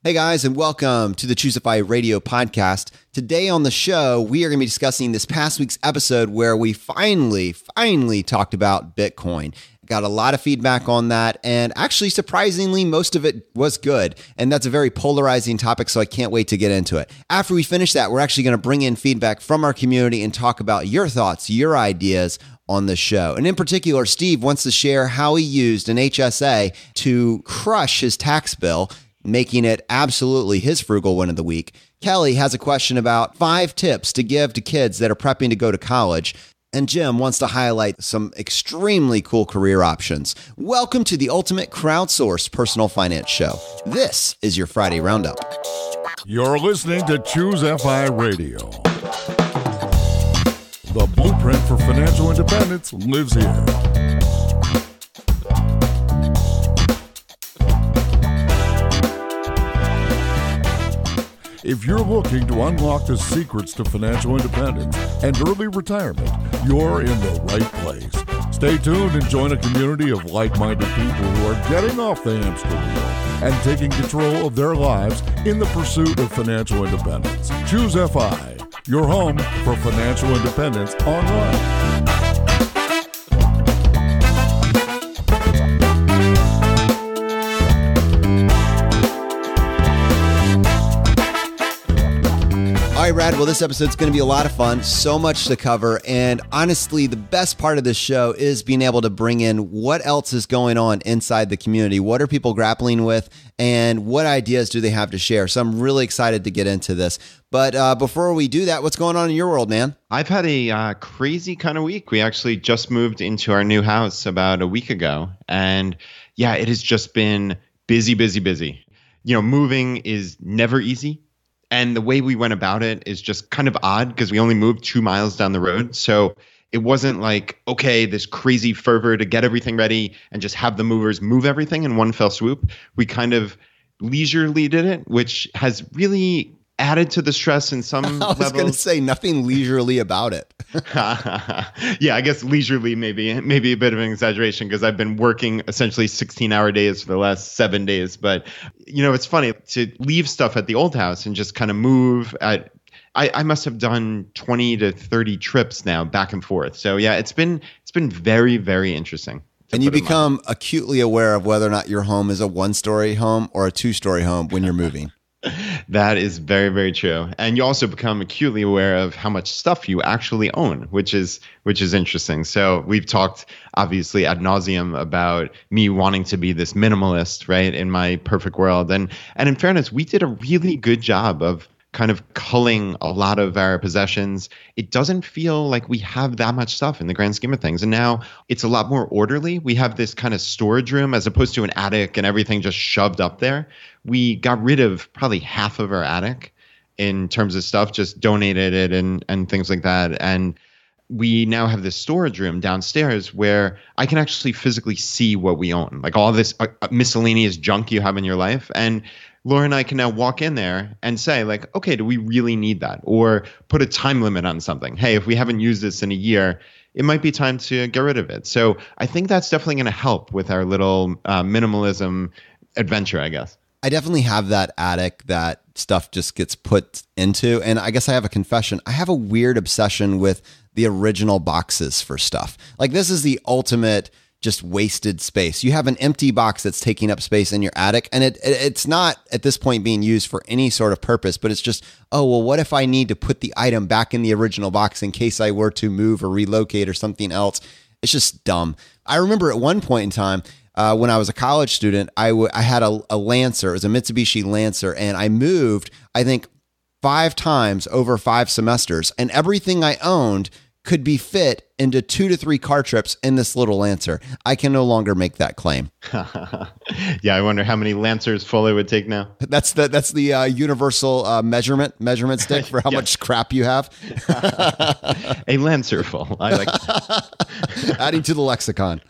Hey guys, and welcome to the ChooseFI radio podcast. Today on the show, we are going to be discussing this past week's episode where we finally talked about Bitcoin. Got a lot of feedback on that, and actually, surprisingly, most of it was good. And that's a very polarizing topic, so I can't wait to get into it. After we finish that, we're actually going to bring in feedback from our community and talk about your thoughts, your ideas on the show. And in particular, Steve wants to share how he used an HSA to crush his tax bill, making it absolutely his frugal win of the week. Kelly has a question about 5 tips to give to kids that are prepping to go to college. And Jim wants to highlight some extremely cool career options. Welcome to the ultimate crowdsourced personal finance show. This is your Friday Roundup. You're listening to ChooseFI Radio. The blueprint for financial independence lives here. If you're looking to unlock the secrets to financial independence and early retirement, you're in the right place. Stay tuned and join a community of like-minded people who are getting off the hamster wheel and taking control of their lives in the pursuit of financial independence. ChooseFI, your home for financial independence online. All right, Brad. Well, this episode's going to be a lot of fun. So much to cover. And honestly, the best part of this show is being able to bring in what else is going on inside the community. What are people grappling with? And what ideas do they have to share? So I'm really excited to get into this. But before we do that, what's going on in your world, man? I've had a crazy kind of week. We actually just moved into our new house about a week ago. And yeah, it has just been busy. You know, moving is never easy. And the way we went about it is just kind of odd because we only moved 2 miles down the road. So it wasn't like, okay, this crazy fervor to get everything ready and just have the movers move everything in one fell swoop. We kind of leisurely did it, which has really added to the stress in some levels. I was going to say nothing leisurely about it. Yeah, I guess leisurely maybe a bit of an exaggeration because I've been working essentially 16-hour days for the last 7 days. But, you know, it's funny to leave stuff at the old house and just kind of move. I must have done 20 to 30 trips now back and forth. So, yeah, it's been very, very interesting. And you become acutely aware of whether or not your home is a 1-story home or a 2-story home when you're moving. That is very, very true. And you also become acutely aware of how much stuff you actually own, which is interesting. So we've talked obviously ad nauseum about me wanting to be this minimalist, right, in my perfect world. And in fairness, we did a really good job of kind of culling a lot of our possessions. It doesn't feel like we have that much stuff in the grand scheme of things. And now it's a lot more orderly. We have this kind of storage room as opposed to an attic and everything just shoved up there. We got rid of probably half of our attic in terms of stuff, just donated it and things like that. And we now have this storage room downstairs where I can actually physically see what we own, like all this miscellaneous junk you have in your life. And Laura and I can now walk in there and say, like, okay, do we really need that? Or put a time limit on something. Hey, if we haven't used this in a year, it might be time to get rid of it. So I think that's definitely going to help with our little minimalism adventure, I guess. I definitely have that attic that stuff just gets put into. And I guess I have a confession. I have a weird obsession with the original boxes for stuff. Like this is the ultimate just wasted space. You have an empty box that's taking up space in your attic, and it's not at this point being used for any sort of purpose, but it's just, oh, well, what if I need to put the item back in the original box in case I were to move or relocate or something else? It's just dumb. I remember at one point in time, when I was a college student, I had a Lancer. It was a Mitsubishi Lancer, and I moved, I think, 5 times over 5 semesters, and everything I owned could be fit into 2 to 3 car trips in this little Lancer. I can no longer make that claim. Yeah, I wonder how many Lancers full it would take now. That's the universal measurement stick for how much crap you have. A Lancer full. I like adding to the lexicon.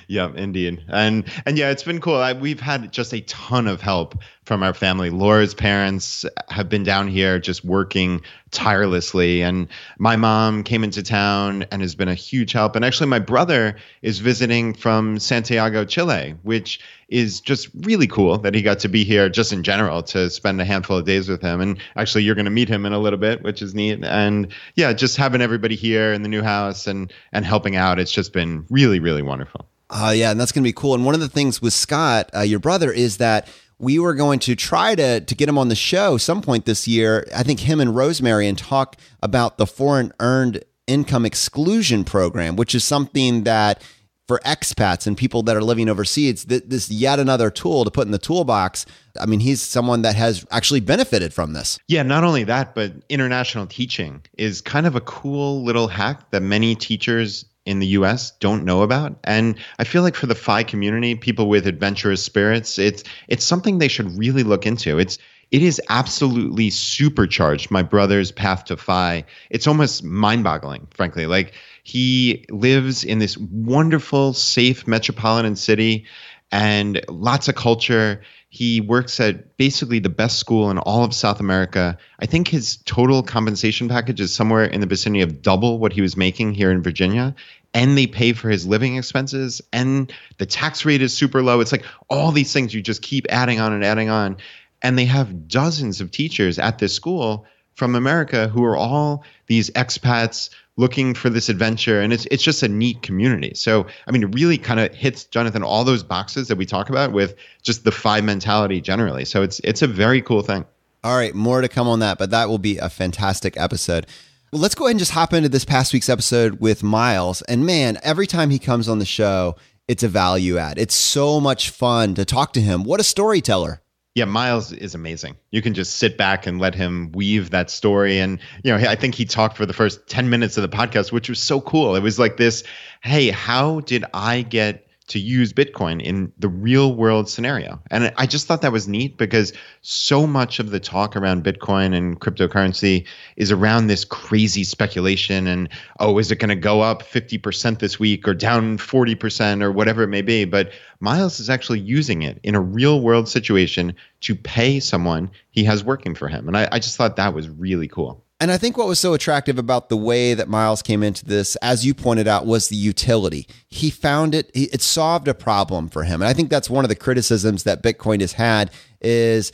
Yeah, indeed. And yeah, it's been cool. We've had just a ton of help from our family. Laura's parents have been down here just working tirelessly. And my mom came into town and has been a huge help. And actually, my brother is visiting from Santiago, Chile, which is just really cool that he got to be here just in general to spend a handful of days with him. And actually, you're going to meet him in a little bit, which is neat. And yeah, just having everybody here in the new house and helping out, it's just been really, really wonderful. Yeah, and that's going to be cool. And one of the things with Scott, your brother, is that we were going to try to get him on the show some point this year. I think him and Rosemary, and talk about the Foreign Earned Income Exclusion Program, which is something that for expats and people that are living overseas, this yet another tool to put in the toolbox. I mean, he's someone that has actually benefited from this. Yeah, not only that, but international teaching is kind of a cool little hack that many teachers in the US don't know about. And I feel like for the FI community, people with adventurous spirits, it's something they should really look into. It is absolutely supercharged my brother's path to FI. It's almost mind-boggling, frankly. Like, he lives in this wonderful, safe metropolitan city and lots of culture. He works at basically the best school in all of South America. I think his total compensation package is somewhere in the vicinity of double what he was making here in Virginia. And they pay for his living expenses. And the tax rate is super low. It's like all these things you just keep adding on and adding on. And they have dozens of teachers at this school from America who are all these expats looking for this adventure. And it's just a neat community. So, I mean, it really kind of hits, Jonathan, all those boxes that we talk about with just the FI mentality generally. So it's a very cool thing. All right, more to come on that, but that will be a fantastic episode. Well, let's go ahead and just hop into this past week's episode with Miles. And man, every time he comes on the show, it's a value add. It's so much fun to talk to him. What a storyteller. Yeah, Miles is amazing. You can just sit back and let him weave that story. And, I think he talked for the first 10 minutes of the podcast, which was so cool. It was like this, hey, how did I get to use Bitcoin in the real world scenario? And I just thought that was neat because so much of the talk around Bitcoin and cryptocurrency is around this crazy speculation and, oh, is it going to go up 50% this week or down 40% or whatever it may be? But Miles is actually using it in a real world situation to pay someone he has working for him. And I just thought that was really cool. And I think what was so attractive about the way that Miles came into this, as you pointed out, was the utility. He found it solved a problem for him. And I think that's one of the criticisms that Bitcoin has had is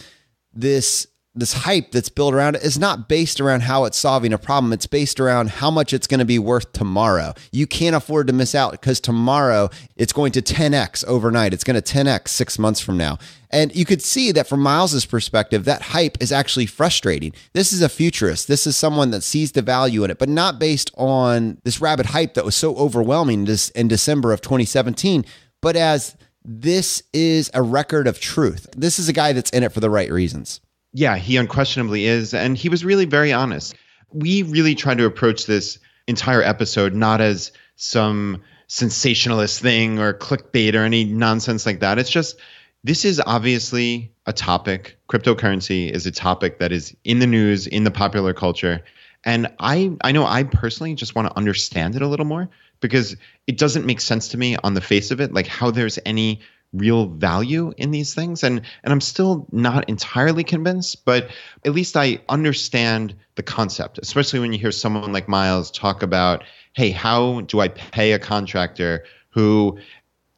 this hype that's built around it is not based around how it's solving a problem. It's based around how much it's going to be worth tomorrow. You can't afford to miss out because tomorrow it's going to 10x overnight. It's going to 10x 6 months from now. And you could see that from Miles's perspective, that hype is actually frustrating. This is a futurist. This is someone that sees the value in it, but not based on this rabid hype that was so overwhelming in December of 2017, but as this is a record of truth. This is a guy that's in it for the right reasons. Yeah, he unquestionably is. And he was really very honest. We really tried to approach this entire episode not as some sensationalist thing or clickbait or any nonsense like that. It's just, this is obviously a topic. Cryptocurrency is a topic that is in the news, in the popular culture. And I know I personally just want to understand it a little more because it doesn't make sense to me on the face of it, like how there's any real value in these things. And I'm still not entirely convinced, but at least I understand the concept, especially when you hear someone like Miles talk about, hey, how do I pay a contractor who,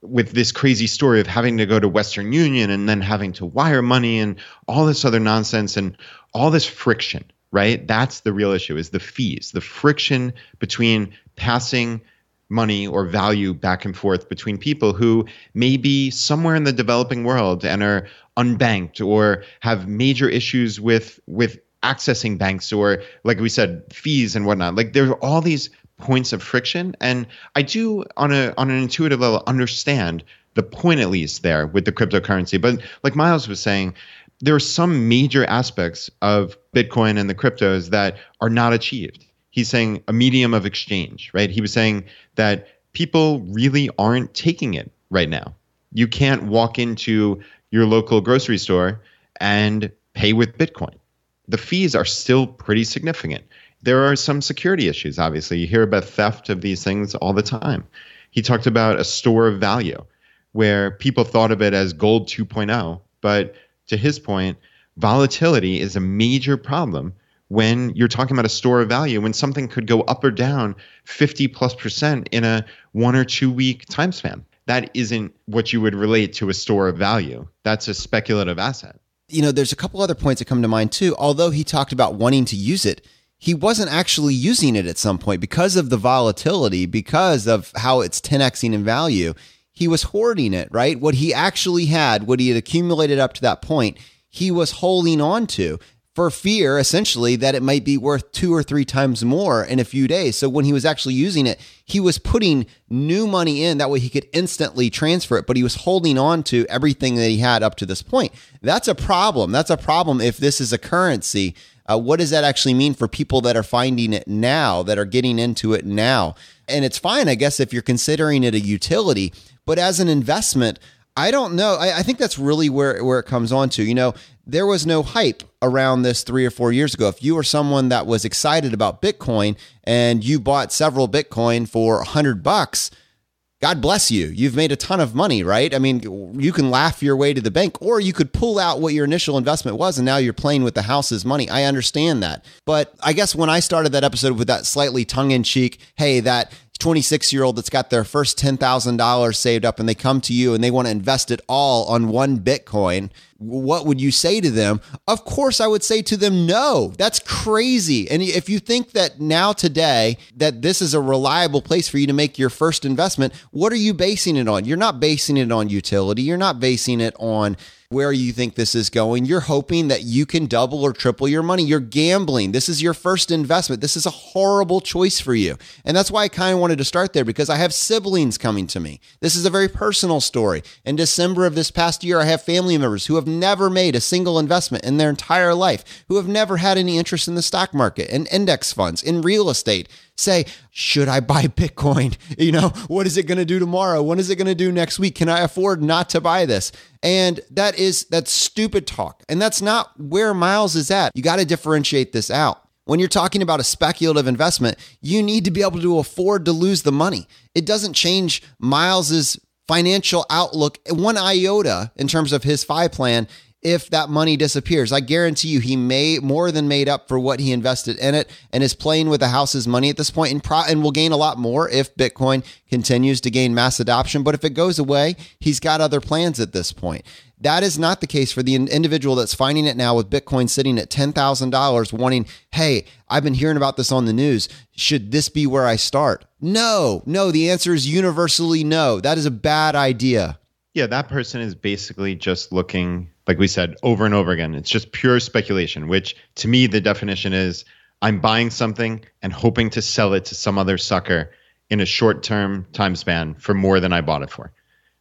with this crazy story of having to go to Western Union and then having to wire money and all this other nonsense and all this friction, right? That's the real issue, is the fees, the friction between passing money or value back and forth between people who may be somewhere in the developing world and are unbanked or have major issues with accessing banks or, like we said, fees and whatnot. Like, there are all these points of friction. And I do, on an intuitive level, understand the point, at least there with the cryptocurrency. But like Miles was saying, there are some major aspects of Bitcoin and the cryptos that are not achieved. He's saying a medium of exchange, right? He was saying that people really aren't taking it right now. You can't walk into your local grocery store and pay with Bitcoin. The fees are still pretty significant. There are some security issues, obviously. You hear about theft of these things all the time. He talked about a store of value where people thought of it as gold 2.0. But to his point, volatility is a major problem when you're talking about a store of value, when something could go up or down 50+% in a 1 or 2 week time span. That isn't what you would relate to a store of value. That's a speculative asset. There's a couple other points that come to mind too. Although he talked about wanting to use it, he wasn't actually using it at some point because of the volatility, because of how it's 10xing in value. He was hoarding it, right? What he actually had, what he had accumulated up to that point, he was holding on to for fear, essentially, that it might be worth 2 or 3 times more in a few days. So when he was actually using it, he was putting new money in. That way he could instantly transfer it, but he was holding on to everything that he had up to this point. That's a problem. That's a problem if this is a currency. What does that actually mean for people that are finding it now, that are getting into it now? And it's fine, I guess, if you're considering it a utility, but as an investment, I don't know. I think that's really where it comes on to. There was no hype around this 3 or 4 years ago. If you were someone that was excited about Bitcoin and you bought several Bitcoin for $100, God bless you. You've made a ton of money, right? I mean, you can laugh your way to the bank, or you could pull out what your initial investment was, and now you're playing with the house's money. I understand that. But I guess when I started that episode with that slightly tongue-in-cheek, hey, that 26-year-old that's got their first $10,000 saved up and they come to you and they want to invest it all on one Bitcoin, what would you say to them? Of course, I would say to them, no, that's crazy. And if you think that now today that this is a reliable place for you to make your first investment, what are you basing it on? You're not basing it on utility. You're not basing it on where you think this is going. You're hoping that you can double or triple your money. You're gambling. This is your first investment. This is a horrible choice for you. And that's why I kind of wanted to start there, because I have siblings coming to me. This is a very personal story. In December of this past year, I have family members who have never made a single investment in their entire life, who have never had any interest in the stock market, in index funds, in real estate, say, should I buy Bitcoin? What is it going to do tomorrow? When is it going to do next week? Can I afford not to buy this? And that's stupid talk. And that's not where Miles is at. You got to differentiate this out. When you're talking about a speculative investment, you need to be able to afford to lose the money. It doesn't change Miles's financial outlook one iota in terms of his FI plan if that money disappears. I guarantee you he may more than made up for what he invested in it and is playing with the house's money at this point, and will gain a lot more if Bitcoin continues to gain mass adoption. But if it goes away, he's got other plans at this point. That is not the case for the individual that's finding it now with Bitcoin sitting at $10,000 wanting, hey, I've been hearing about this on the news. Should this be where I start? No, the answer is universally no. That is a bad idea. Yeah, that person is basically just looking, like we said, over and over again. It's just pure speculation, which to me, the definition is I'm buying something and hoping to sell it to some other sucker in a short-term time span for more than I bought it for,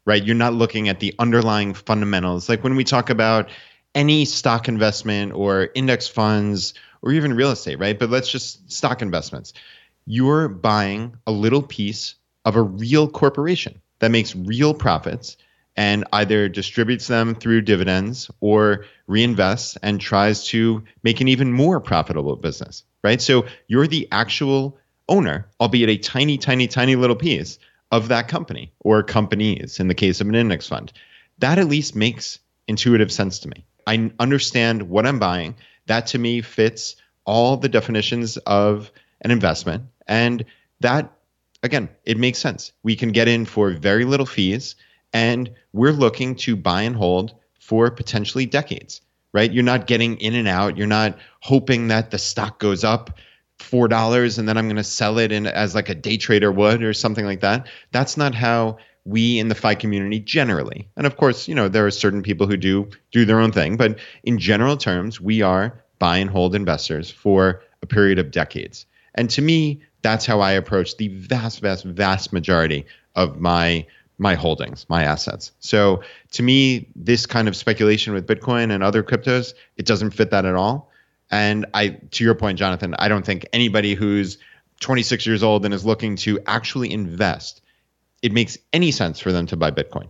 right? You're not looking at the underlying fundamentals. Like when we talk about any stock investment or index funds or even real estate, right? But let's just stock investments. You're buying a little piece of a real corporation that makes real profits and either distributes them through dividends or reinvests and tries to make an even more profitable business, right? So you're the actual owner, albeit a tiny, tiny, tiny little piece of that company or companies in the case of an index fund. That at least makes intuitive sense to me. I understand what I'm buying. That to me fits all the definitions of an investment. And that, again, it makes sense. We can get in for very little fees, and we're looking to buy and hold for potentially decades, right? You're not getting in and out. You're not hoping that the stock goes up $4 and then I'm going to sell it in as like a day trader would or something like that. That's not how we in the FI community generally. And of course, there are certain people who do their own thing, but in general terms, we are buy and hold investors for a period of decades. And to me, that's how I approach the vast, vast, vast majority of my holdings, my assets. So to me, this kind of speculation with Bitcoin and other cryptos, it doesn't fit that at all. And to your point, Jonathan, I don't think anybody who's 26 years old and is looking to actually invest, it makes any sense for them to buy Bitcoin.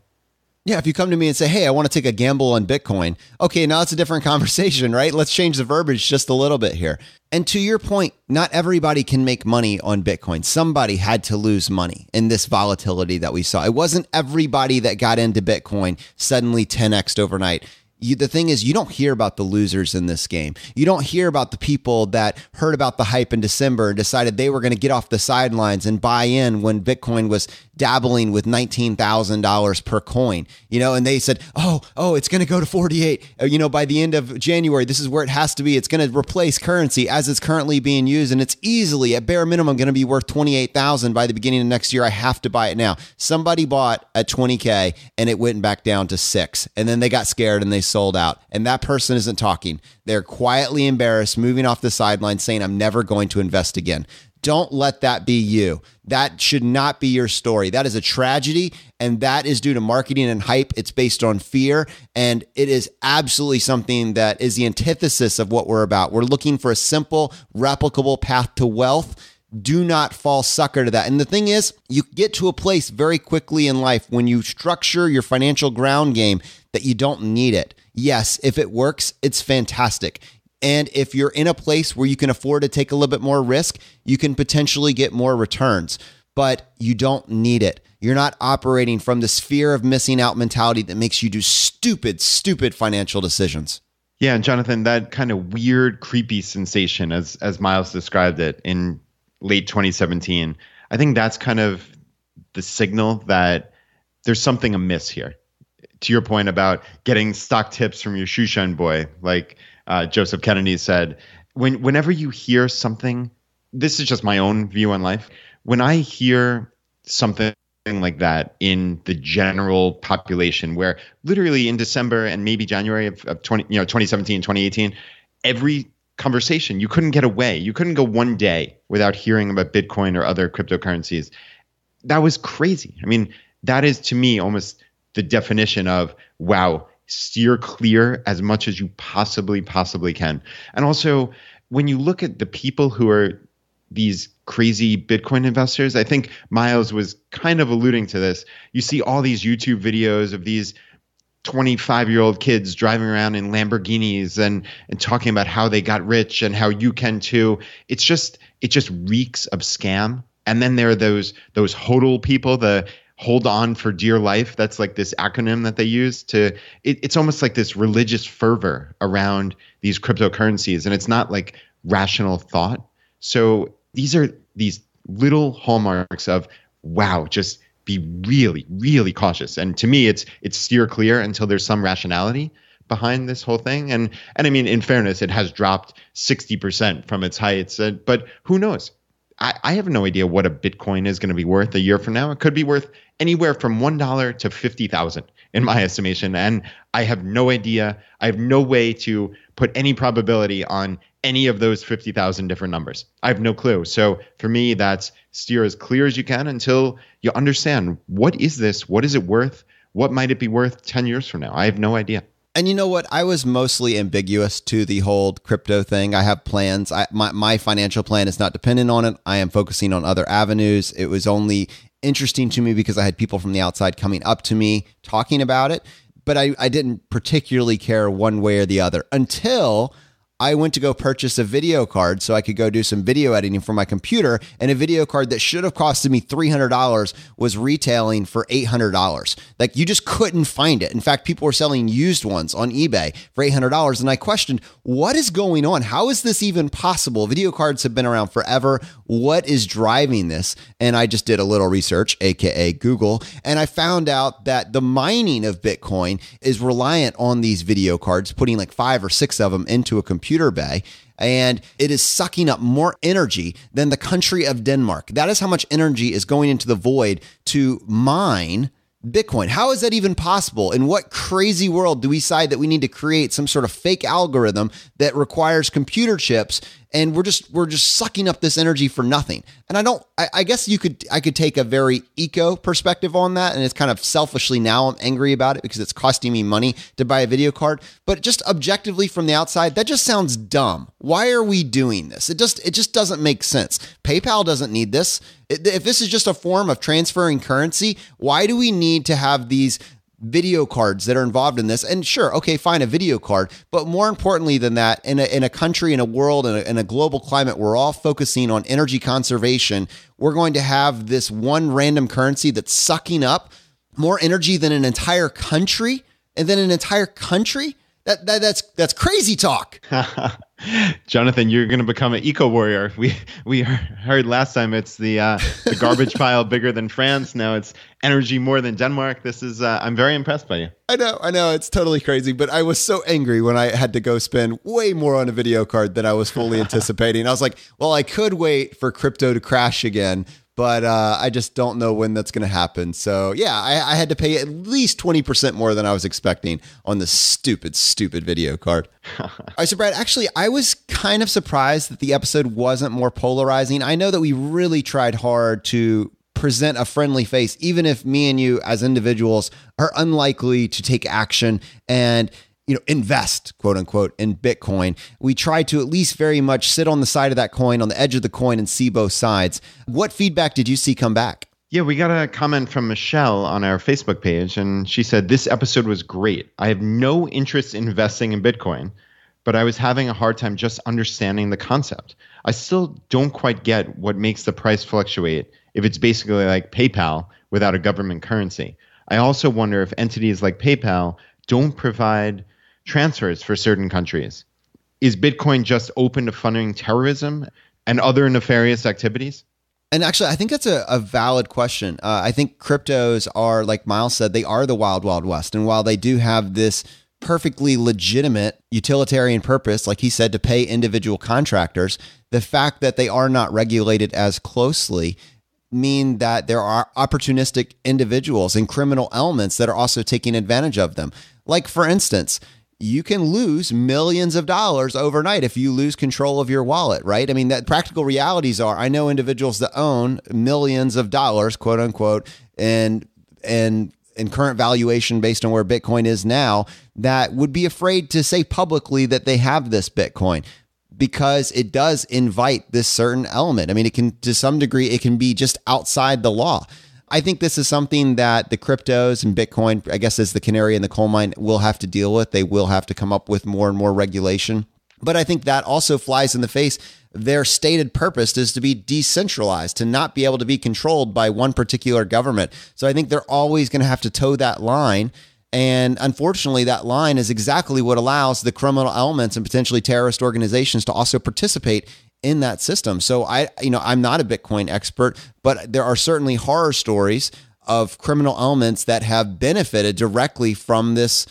Yeah, if you come to me and say, hey, I want to take a gamble on Bitcoin. Okay, now it's a different conversation, right? Let's change the verbiage just a little bit here. And to your point, not everybody can make money on Bitcoin. Somebody had to lose money in this volatility that we saw. It wasn't everybody that got into Bitcoin suddenly 10x'd overnight. The thing is, you don't hear about the losers in this game. You don't hear about the people that heard about the hype in December and decided they were going to get off the sidelines and buy in when Bitcoin was dabbling with $19,000 per coin, and they said, oh, it's going to go to 48, by the end of January, this is where it has to be. It's going to replace currency as it's currently being used. And it's easily at bare minimum going to be worth 28,000 by the beginning of next year. I have to buy it now. Somebody bought at 20K and it went back down to 6. And then they got scared and they sold out. And that person isn't talking. They're quietly embarrassed, moving off the sidelines saying, I'm never going to invest again. Don't let that be you. That should not be your story. That is a tragedy, and that is due to marketing and hype. It's based on fear, and it is absolutely something that is the antithesis of what we're about. We're looking for a simple, replicable path to wealth. Do not fall sucker to that. And the thing is, you get to a place very quickly in life when you structure your financial ground game that you don't need it. Yes, if it works, it's fantastic. And if you're in a place where you can afford to take a little bit more risk, you can potentially get more returns, but you don't need it. You're not operating from this fear of missing out mentality that makes you do stupid financial decisions. Yeah, and Jonathan, that kind of weird, creepy sensation, as Miles described it in late 2017, I think that's kind of the signal that there's something amiss here. To your point about getting stock tips from your shoe shine boy, like Joseph Kennedy said, whenever you hear something, this is just my own view on life. When I hear something like that in the general population, where literally in December and maybe January of 2017, 2018, every conversation, you couldn't get away. You couldn't go one day without hearing about Bitcoin or other cryptocurrencies. That was crazy. I mean, that is to me almost the definition of, wow, steer clear as much as you possibly can. And also, when you look at the people who are these crazy Bitcoin investors, I think Miles was kind of alluding to this. You see all these YouTube videos of these 25-year-old kids driving around in Lamborghinis and talking about how they got rich and how you can too. It just reeks of scam. And then there are those HODL people, the hold on for dear life. That's like this acronym that they use to, it's almost like this religious fervor around these cryptocurrencies. And it's not like rational thought. So these are these little hallmarks of, wow, just be really, really cautious. And to me, it's steer clear until there's some rationality behind this whole thing. And I mean, in fairness, it has dropped 60% from its heights, but who knows? I have no idea what a Bitcoin is going to be worth a year from now. It could be worth anywhere from $1 to 50,000 in my estimation. And I have no idea. I have no way to put any probability on any of those 50,000 different numbers. I have no clue. So for me, that's steer as clear as you can until you understand, what is this? What is it worth? What might it be worth 10 years from now? I have no idea. And you know what? I was mostly ambiguous to the whole crypto thing. I have plans. My financial plan is not dependent on it. I am focusing on other avenues. It was only interesting to me because I had people from the outside coming up to me talking about it. But I didn't particularly care one way or the other until I went to go purchase a video card so I could go do some video editing for my computer, and a video card that should have costed me $300 was retailing for $800. Like, you just couldn't find it. In fact, people were selling used ones on eBay for $800, and I questioned, what is going on? How is this even possible? Video cards have been around forever. What is driving this? And I just did a little research, aka Google, and I found out that the mining of Bitcoin is reliant on these video cards, putting like 5 or 6 of them into a computer bay, and it is sucking up more energy than the country of Denmark. That is how much energy is going into the void to mine Bitcoin. How is that even possible? In what crazy world do we decide that we need to create some sort of fake algorithm that requires computer chips, and we're just sucking up this energy for nothing? And I guess I could take a very eco perspective on that, and it's kind of selfishly now I'm angry about it because it's costing me money to buy a video card. But just objectively from the outside, that just sounds dumb. Why are we doing this? It just doesn't make sense. PayPal doesn't need this. If this is just a form of transferring currency, why do we need to have these video cards that are involved in this. And sure, okay, fine, a video card. But more importantly than that, in a country, in a world, in a global climate, we're all focusing on energy conservation. We're going to have this one random currency that's sucking up more energy than an entire country, and then an entire country. That's crazy talk. Jonathan, you're going to become an eco warrior. We heard last time it's the garbage pile bigger than France. Now it's energy more than Denmark. This is I'm very impressed by you. I know it's totally crazy, but I was so angry when I had to go spend way more on a video card than I was fully anticipating. I was like, well, I could wait for crypto to crash again, but I just don't know when that's going to happen. So yeah, I had to pay at least 20% more than I was expecting on the stupid video card. All right, so Brad, actually, I was kind of surprised that the episode wasn't more polarizing. I know that we really tried hard to present a friendly face, even if me and you as individuals are unlikely to take action and invest, quote unquote, in Bitcoin. We try to at least very much sit on the side of that coin, on the edge of the coin, and see both sides. What feedback did you see come back? Yeah, we got a comment from Michelle on our Facebook page, and she said, "This episode was great. I have no interest in investing in Bitcoin, but I was having a hard time just understanding the concept. I still don't quite get what makes the price fluctuate if it's basically like PayPal without a government currency. I also wonder if entities like PayPal don't provide transfers for certain countries. Is Bitcoin just open to funding terrorism and other nefarious activities?" And actually, I think that's a valid question. I think cryptos are, like Miles said, they are the wild, wild west. And while they do have this perfectly legitimate utilitarian purpose, like he said, to pay individual contractors, the fact that they are not regulated as closely mean that there are opportunistic individuals and criminal elements that are also taking advantage of them. Like, for instance, you can lose millions of dollars overnight if you lose control of your wallet, right? I mean, that practical realities are, I know individuals that own millions of dollars, quote unquote, and in current valuation based on where Bitcoin is now, that would be afraid to say publicly that they have this Bitcoin, because it does invite this certain element. I mean, it can, to some degree, it can be just outside the law. I think this is something that the cryptos and Bitcoin, I guess, as the canary in the coal mine, will have to deal with. They will have to come up with more and more regulation. But I think that also flies in the face. Their stated purpose is to be decentralized, to not be able to be controlled by one particular government. So I think they're always going to have to toe that line. And unfortunately, that line is exactly what allows the criminal elements and potentially terrorist organizations to also participate in that system. So I'm not a Bitcoin expert, but there are certainly horror stories of criminal elements that have benefited directly from this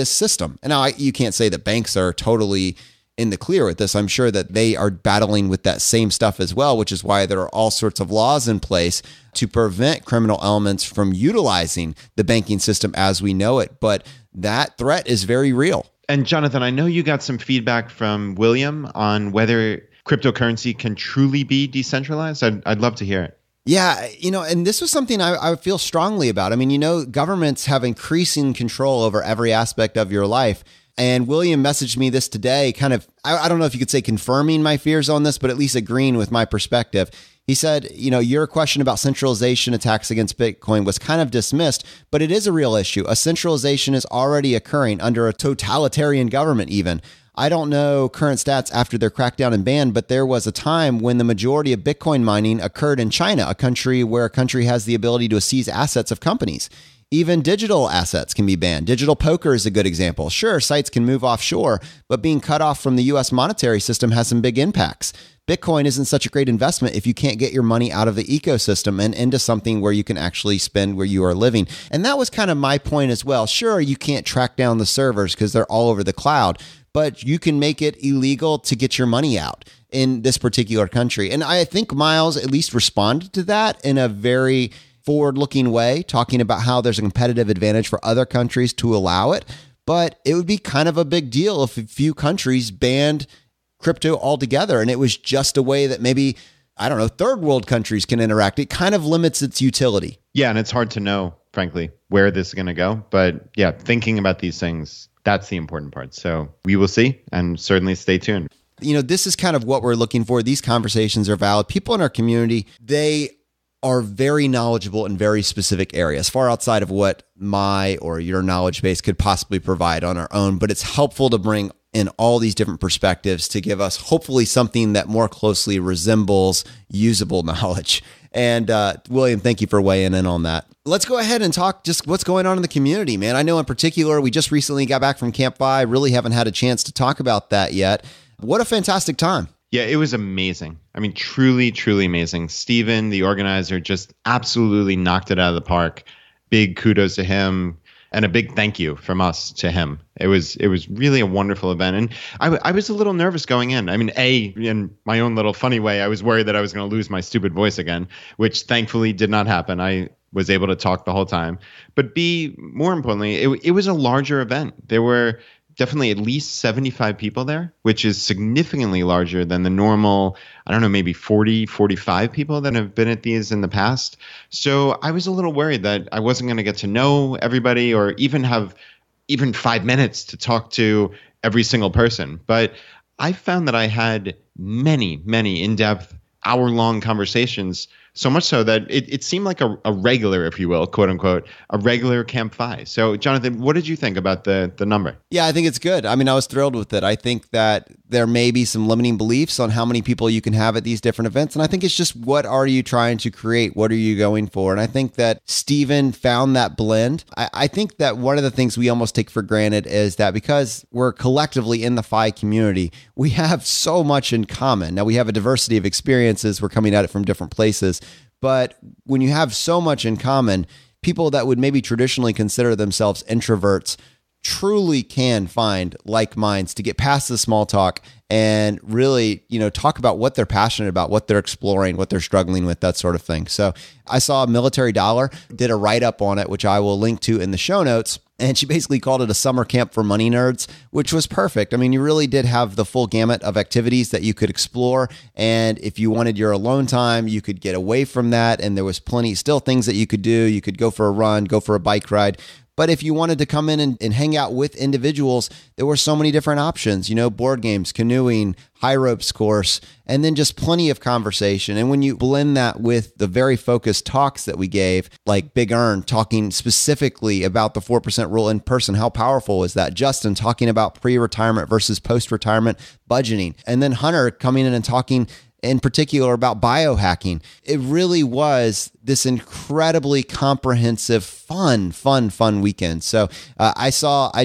system. And now you can't say that banks are totally in the clear with this. I'm sure that they are battling with that same stuff as well, which is why there are all sorts of laws in place to prevent criminal elements from utilizing the banking system as we know it. But that threat is very real. And Jonathan, I know you got some feedback from William on whether cryptocurrency can truly be decentralized. I'd love to hear it. Yeah, and this was something I feel strongly about. I mean, governments have increasing control over every aspect of your life. And William messaged me this today, kind of, I don't know if you could say confirming my fears on this, but at least agreeing with my perspective. He said, your question about centralization attacks against Bitcoin was kind of dismissed, but it is a real issue. A centralization is already occurring under a totalitarian government even. I don't know current stats after their crackdown and ban, but there was a time when the majority of Bitcoin mining occurred in China, a country where a country has the ability to seize assets of companies. Even digital assets can be banned. Digital poker is a good example. Sure, sites can move offshore, but being cut off from the US monetary system has some big impacts. Bitcoin isn't such a great investment if you can't get your money out of the ecosystem and into something where you can actually spend where you are living. And that was kind of my point as well. Sure, you can't track down the servers because they're all over the cloud, but you can make it illegal to get your money out in this particular country. And I think Miles at least responded to that in a very forward-looking way, talking about how there's a competitive advantage for other countries to allow it. But it would be kind of a big deal if a few countries banned crypto altogether, and it was just a way that maybe, I don't know, third world countries can interact. It kind of limits its utility. Yeah, and it's hard to know, frankly, where this is going to go. But yeah, thinking about these things, that's the important part. So we will see, and certainly stay tuned. This is kind of what we're looking for. These conversations are valid. People in our community, they are very knowledgeable in very specific areas, far outside of what my or your knowledge base could possibly provide on our own. But it's helpful to bring in all these different perspectives to give us hopefully something that more closely resembles usable knowledge. And William, thank you for weighing in on that. Let's go ahead and talk just what's going on in the community, man. I know in particular, we just recently got back from Camp FI. Really haven't had a chance to talk about that yet. What a fantastic time. Yeah, it was amazing. I mean, truly, truly amazing. Steven, the organizer, just absolutely knocked it out of the park. Big kudos to him and a big thank you from us to him. It was really a wonderful event. And I was a little nervous going in. I mean, in my own little funny way, I was worried that I was going to lose my stupid voice again, which thankfully did not happen. I was able to talk the whole time. But B, more importantly, it was a larger event. There were definitely at least 75 people there, which is significantly larger than the normal, I don't know, maybe 40, 45 people that have been at these in the past. So I was a little worried that I wasn't going to get to know everybody or even have 5 minutes to talk to every single person. But I found that I had many, many in-depth, hour-long conversations, so much so that it seemed like a regular, if you will, quote unquote, a regular Camp FI. So, Jonathan, what did you think about the number? Yeah, I think it's good. I mean, I was thrilled with it. I think that there may be some limiting beliefs on how many people you can have at these different events. And I think it's just, what are you trying to create? What are you going for? And I think that Steven found that blend. I think that one of the things we almost take for granted is that because we're collectively in the FI community, we have so much in common. Now, we have a diversity of experiences. We're coming at it from different places. But when you have so much in common, people that would maybe traditionally consider themselves introverts truly can find like minds to get past the small talk and really, talk about what they're passionate about, what they're exploring, what they're struggling with, that sort of thing. So I saw Military Dollar did a write-up on it, which I will link to in the show notes. And she basically called it a summer camp for money nerds, which was perfect. I mean, you really did have the full gamut of activities that you could explore. And if you wanted your alone time, you could get away from that. And there was still things that you could do. You could go for a run, go for a bike ride. But if you wanted to come in and hang out with individuals, there were so many different options, board games, canoeing, high ropes course, and then just plenty of conversation. And when you blend that with the very focused talks that we gave, like Big Earn talking specifically about the 4% rule in person, how powerful is that? Justin talking about pre-retirement versus post-retirement budgeting. And then Hunter coming in and talking in particular about biohacking. It really was this incredibly comprehensive, fun weekend. So I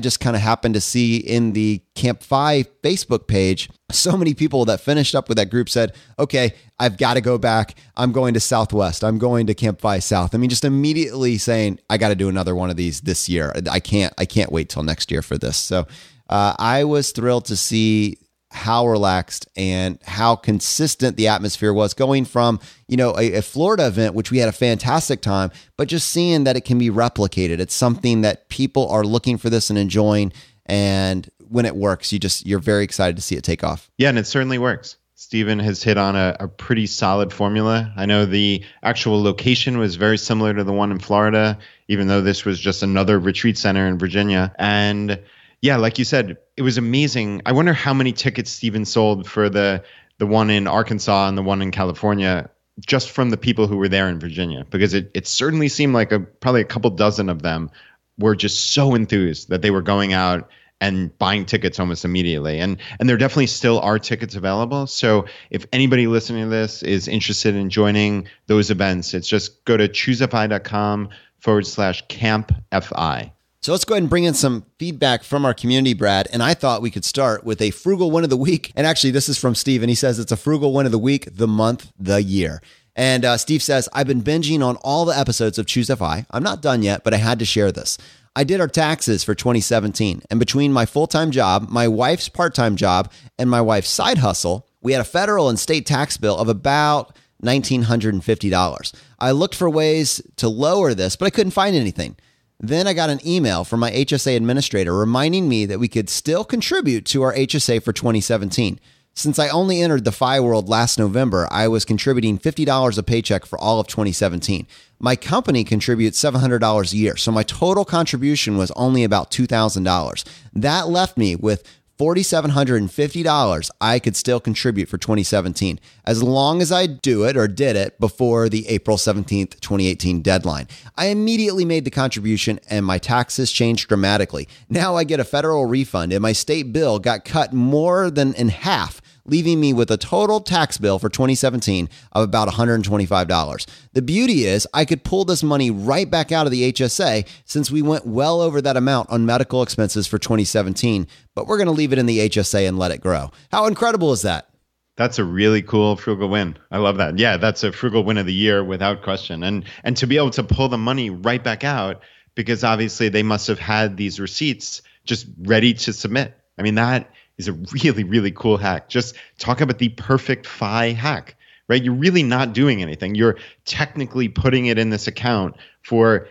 just kind of happened to see in the Camp FI Facebook page, so many people that finished up with that group said, okay, I've got to go back. I'm going to Southwest. I'm going to Camp FI South. I mean, just immediately saying, I got to do another one of these this year. I can't wait till next year for this. So I was thrilled to see how relaxed and how consistent the atmosphere was, going from, a Florida event, which we had a fantastic time, but just seeing that it can be replicated. It's something that people are looking for this and enjoying. And when it works, you're very excited to see it take off. Yeah, and it certainly works. Steven has hit on a pretty solid formula. I know the actual location was very similar to the one in Florida, even though this was just another retreat center in Virginia. And yeah, like you said, it was amazing. I wonder how many tickets Steven sold for the one in Arkansas and the one in California, just from the people who were there in Virginia, because it certainly seemed like probably a couple dozen of them were just so enthused that they were going out and buying tickets almost immediately. And there definitely still are tickets available. So if anybody listening to this is interested in joining those events, it's just go to ChooseFI.com/Camp FI. So let's go ahead and bring in some feedback from our community, Brad. And I thought we could start with a frugal win of the week. And actually, this is from Steve, and he says it's a frugal win of the week, the month, the year. And Steve says, I've been binging on all the episodes of ChooseFI. I'm not done yet, but I had to share this. I did our taxes for 2017. And between my full-time job, my wife's part-time job, and my wife's side hustle, we had a federal and state tax bill of about $1,950. I looked for ways to lower this, but I couldn't find anything. Then I got an email from my HSA administrator reminding me that we could still contribute to our HSA for 2017. Since I only entered the FI world last November, I was contributing $50 a paycheck for all of 2017. My company contributes $700 a year, so my total contribution was only about $2,000. That left me with $4,750 I could still contribute for 2017, as long as I do it or did it before the April 17th, 2018 deadline. I immediately made the contribution and my taxes changed dramatically. Now I get a federal refund and my state bill got cut more than in half, leaving me with a total tax bill for 2017 of about $125. The beauty is I could pull this money right back out of the HSA since we went well over that amount on medical expenses for 2017, but we're going to leave it in the HSA and let it grow. How incredible is that? That's a really cool frugal win. I love that. Yeah, that's a frugal win of the year without question. And to be able to pull the money right back out, because obviously they must have had these receipts just ready to submit. I mean, that is a really, really cool hack. Just talk about the perfect FI hack, right? You're really not doing anything. You're technically putting it in this account for,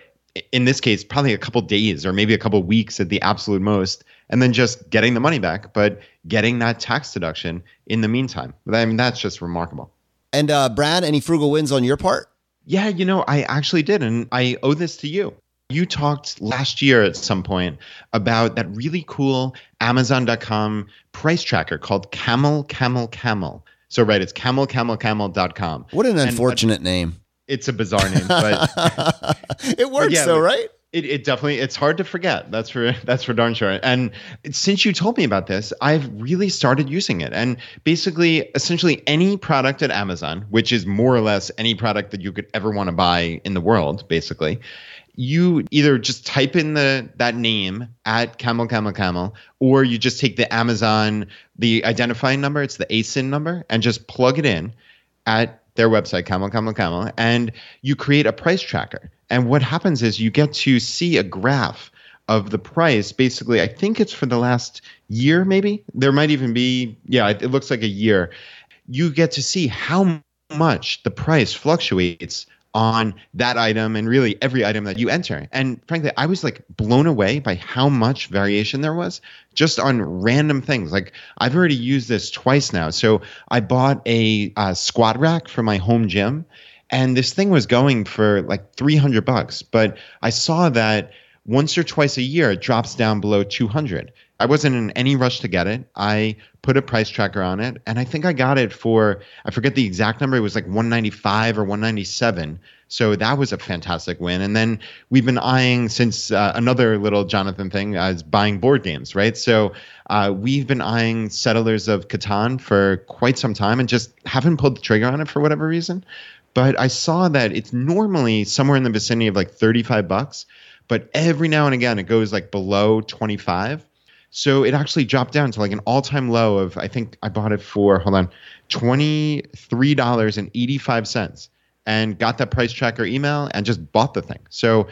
in this case, probably a couple days or maybe a couple weeks at the absolute most, and then just getting the money back, but getting that tax deduction in the meantime. I mean, that's just remarkable. And Brad, any frugal wins on your part? Yeah, I actually did, and I owe this to you. You talked last year at some point about that really cool Amazon.com price tracker called Camel. So, right, it's camel.com. What an unfortunate name. It's a bizarre name, but it works though, right? It definitely, it's hard to forget. That's for darn sure. And since you told me about this, I've really started using it. And basically, essentially any product at Amazon, which is more or less any product that you could ever want to buy in the world, basically, you either just type in that name at camel, or you just take the Amazon, the identifying number, it's the ASIN number, and just plug it in at their website, camel, and you create a price tracker. And what happens is you get to see a graph of the price. Basically, I think it's for the last year, maybe. There might even be, it looks like a year. You get to see how much the price fluctuates on that item and really every item that you enter. And frankly, I was like blown away by how much variation there was just on random things. Like I've already used this twice now. So I bought a squat rack for my home gym, and this thing was going for like $300, but I saw that once or twice a year, it drops down below 200. I wasn't in any rush to get it. I put a price tracker on it, and I think I got it for, I forget the exact number. It was like 195 or 197. So that was a fantastic win. And then we've been eyeing, since another little Jonathan thing is buying board games, right? So we've been eyeing Settlers of Catan for quite some time and just haven't pulled the trigger on it for whatever reason. But I saw that it's normally somewhere in the vicinity of like $35, but every now and again it goes like below 25. So it actually dropped down to like an all-time low of, I think I bought it for, $23.85, and got that price tracker email and just bought the thing. So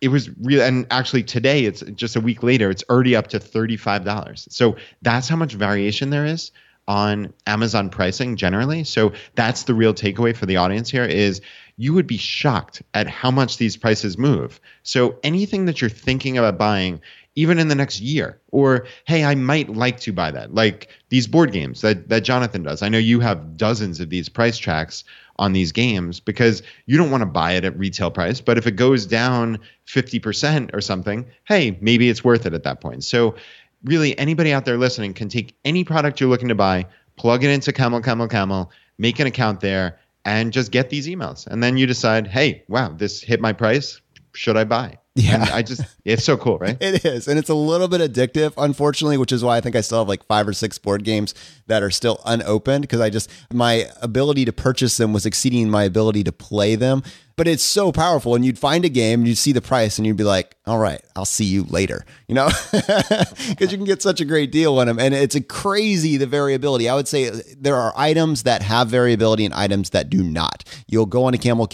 it was real. And actually today, it's just a week later, it's already up to $35. So that's how much variation there is on Amazon pricing generally. So that's the real takeaway for the audience here is you would be shocked at how much these prices move. So anything that you're thinking about buying, even in the next year, or, hey, I might like to buy that, like these board games that Jonathan does. I know you have dozens of these price tracks on these games because you don't want to buy it at retail price. But if it goes down 50% or something, hey, maybe it's worth it at that point. So really, anybody out there listening can take any product you're looking to buy, plug it into Camel, make an account there, and just get these emails. And then you decide, hey, wow, this hit my price. Should I buy? Yeah. And it's so cool, right? It is. And it's a little bit addictive, unfortunately, which is why I think I still have like 5 or 6 board games that are still unopened because my ability to purchase them was exceeding my ability to play them. But it's so powerful. And you'd find a game and you'd see the price and you'd be like, all right, I'll see you later, because you can get such a great deal on them. And it's crazy, the variability. I would say there are items that have variability and items that do not. You'll go on a Camel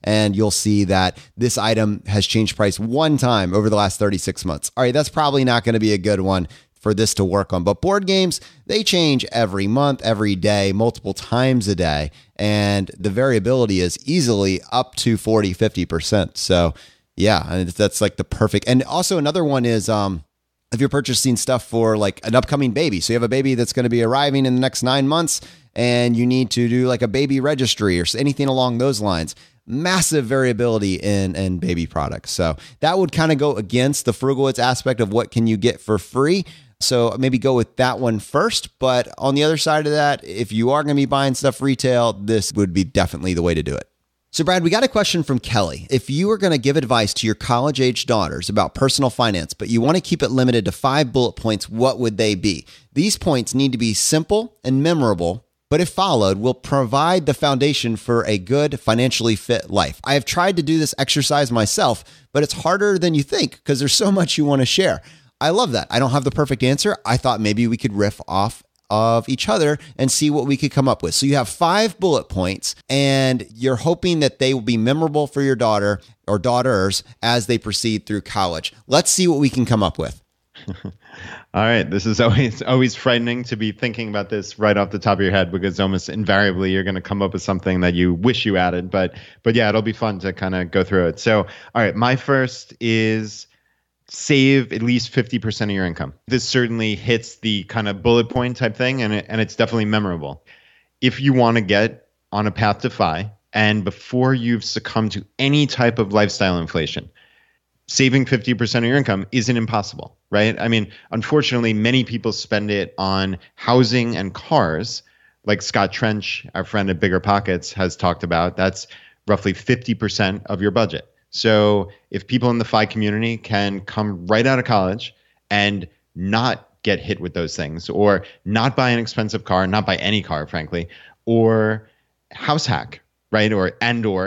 and you'll see that this item has changed price one time over the last 36 months. All right, that's probably not going to be a good one for this to work on. But board games, they change every month, every day, multiple times a day. And the variability is easily up to 40, 50%. So yeah, and that's like the perfect. And also another one is if you're purchasing stuff for like an upcoming baby. So you have a baby that's going to be arriving in the next 9 months and you need to do like a baby registry or anything along those lines. Massive variability in baby products. So that would kind of go against the frugalist aspect of what can you get for free. So maybe go with that one first. But on the other side of that, if you are going to be buying stuff retail, this would be definitely the way to do it. So Brad, we got a question from Kelly. If you were going to give advice to your college-age daughters about personal finance, but you want to keep it limited to 5 bullet points, what would they be? These points need to be simple and memorable, but if followed, will provide the foundation for a good, financially fit life. I have tried to do this exercise myself, but it's harder than you think because there's so much you want to share. I love that. I don't have the perfect answer. I thought maybe we could riff off of each other and see what we could come up with. So you have 5 bullet points and you're hoping that they will be memorable for your daughter or daughters as they proceed through college. Let's see what we can come up with. All right. This is always frightening to be thinking about this right off the top of your head because almost invariably you're going to come up with something that you wish you added. But yeah, it'll be fun to kind of go through it. So, all right, my first is save at least 50% of your income. This certainly hits the kind of bullet point type thing, and it's definitely memorable. If you want to get on a path to FI, and before you've succumbed to any type of lifestyle inflation, saving 50% of your income isn't impossible, right? I mean, unfortunately, many people spend it on housing and cars, like Scott Trench, our friend at Bigger Pockets, has talked about. That's roughly 50% of your budget. So if people in the FI community can come right out of college and not get hit with those things, or not buy an expensive car, not buy any car, frankly, or house hack, right? Or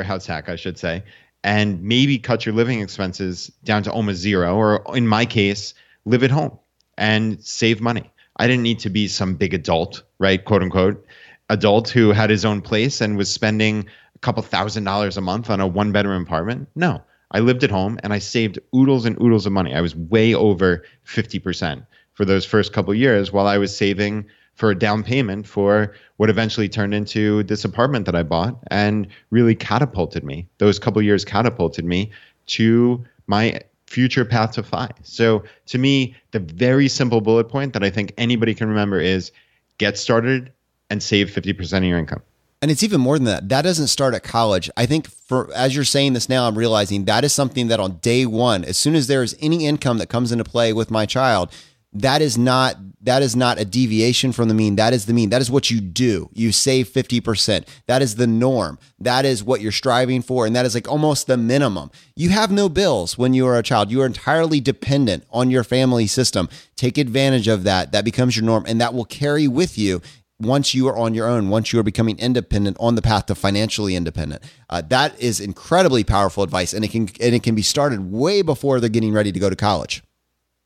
house hack, I should say, and maybe cut your living expenses down to almost zero, or in my case, live at home and save money. I didn't need to be some big adult, right? Quote unquote, adult who had his own place and was spending a couple $1,000s a month on a 1-bedroom apartment. No, I lived at home and I saved oodles and oodles of money. I was way over 50% for those first couple of years while I was saving for a down payment for what eventually turned into this apartment that I bought and really catapulted me. Those couple of years catapulted me to my future path to FI. So to me, the very simple bullet point that I think anybody can remember is get started and save 50% of your income. And it's even more than that. That doesn't start at college. I think as you're saying this now, I'm realizing that is something that on day one, as soon as there is any income that comes into play with my child, that is not a deviation from the mean. That is the mean. That is what you do. You save 50%. That is the norm. That is what you're striving for. And that is like almost the minimum. You have no bills when you are a child. You are entirely dependent on your family system. Take advantage of that. That becomes your norm. And that will carry with you once you are on your own, once you are becoming independent on the path to financially independent. That is incredibly powerful advice. And it can be started way before they're getting ready to go to college.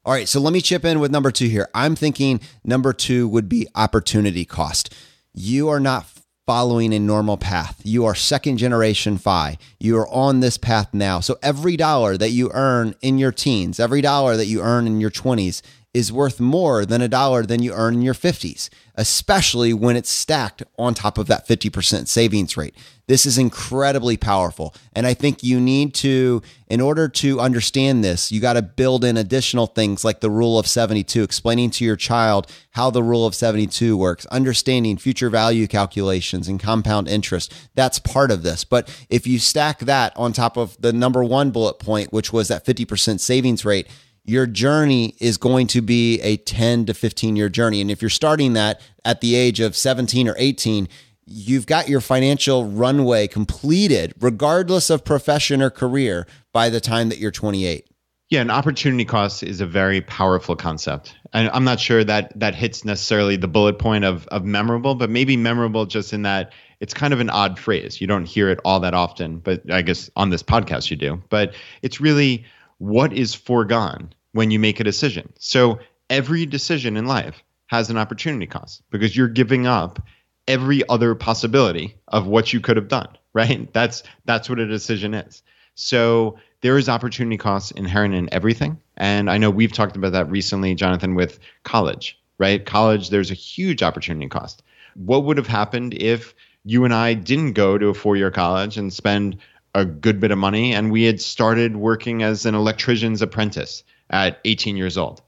All right, so let me chip in with number 2 here. I'm thinking number 2 would be opportunity cost. You are not following a normal path. You are second generation FI. You are on this path now. So every dollar that you earn in your teens, every dollar that you earn in your 20s is worth more than a dollar than you earn in your 50s, especially when it's stacked on top of that 50% savings rate. This is incredibly powerful. And I think you need to, in order to understand this, you got to build in additional things like the rule of 72, explaining to your child how the rule of 72 works, understanding future value calculations and compound interest. That's part of this. But if you stack that on top of the number 1 bullet point, which was that 50% savings rate, your journey is going to be a 10 to 15 year journey. And if you're starting that at the age of 17 or 18, you've got your financial runway completed, regardless of profession or career, by the time that you're 28. Yeah, an opportunity cost is a very powerful concept. And I'm not sure that hits necessarily the bullet point of memorable, but maybe memorable just in that it's kind of an odd phrase. You don't hear it all that often, but I guess on this podcast you do. But it's really what is foregone when you make a decision. So every decision in life has an opportunity cost because you're giving up every other possibility of what you could have done, right? That's what a decision is. So there is opportunity costs inherent in everything. And I know we've talked about that recently, Jonathan, with college, right? College, there's a huge opportunity cost. What would have happened if you and I didn't go to a 4-year college and spend a good bit of money and we had started working as an electrician's apprentice at 18 years old?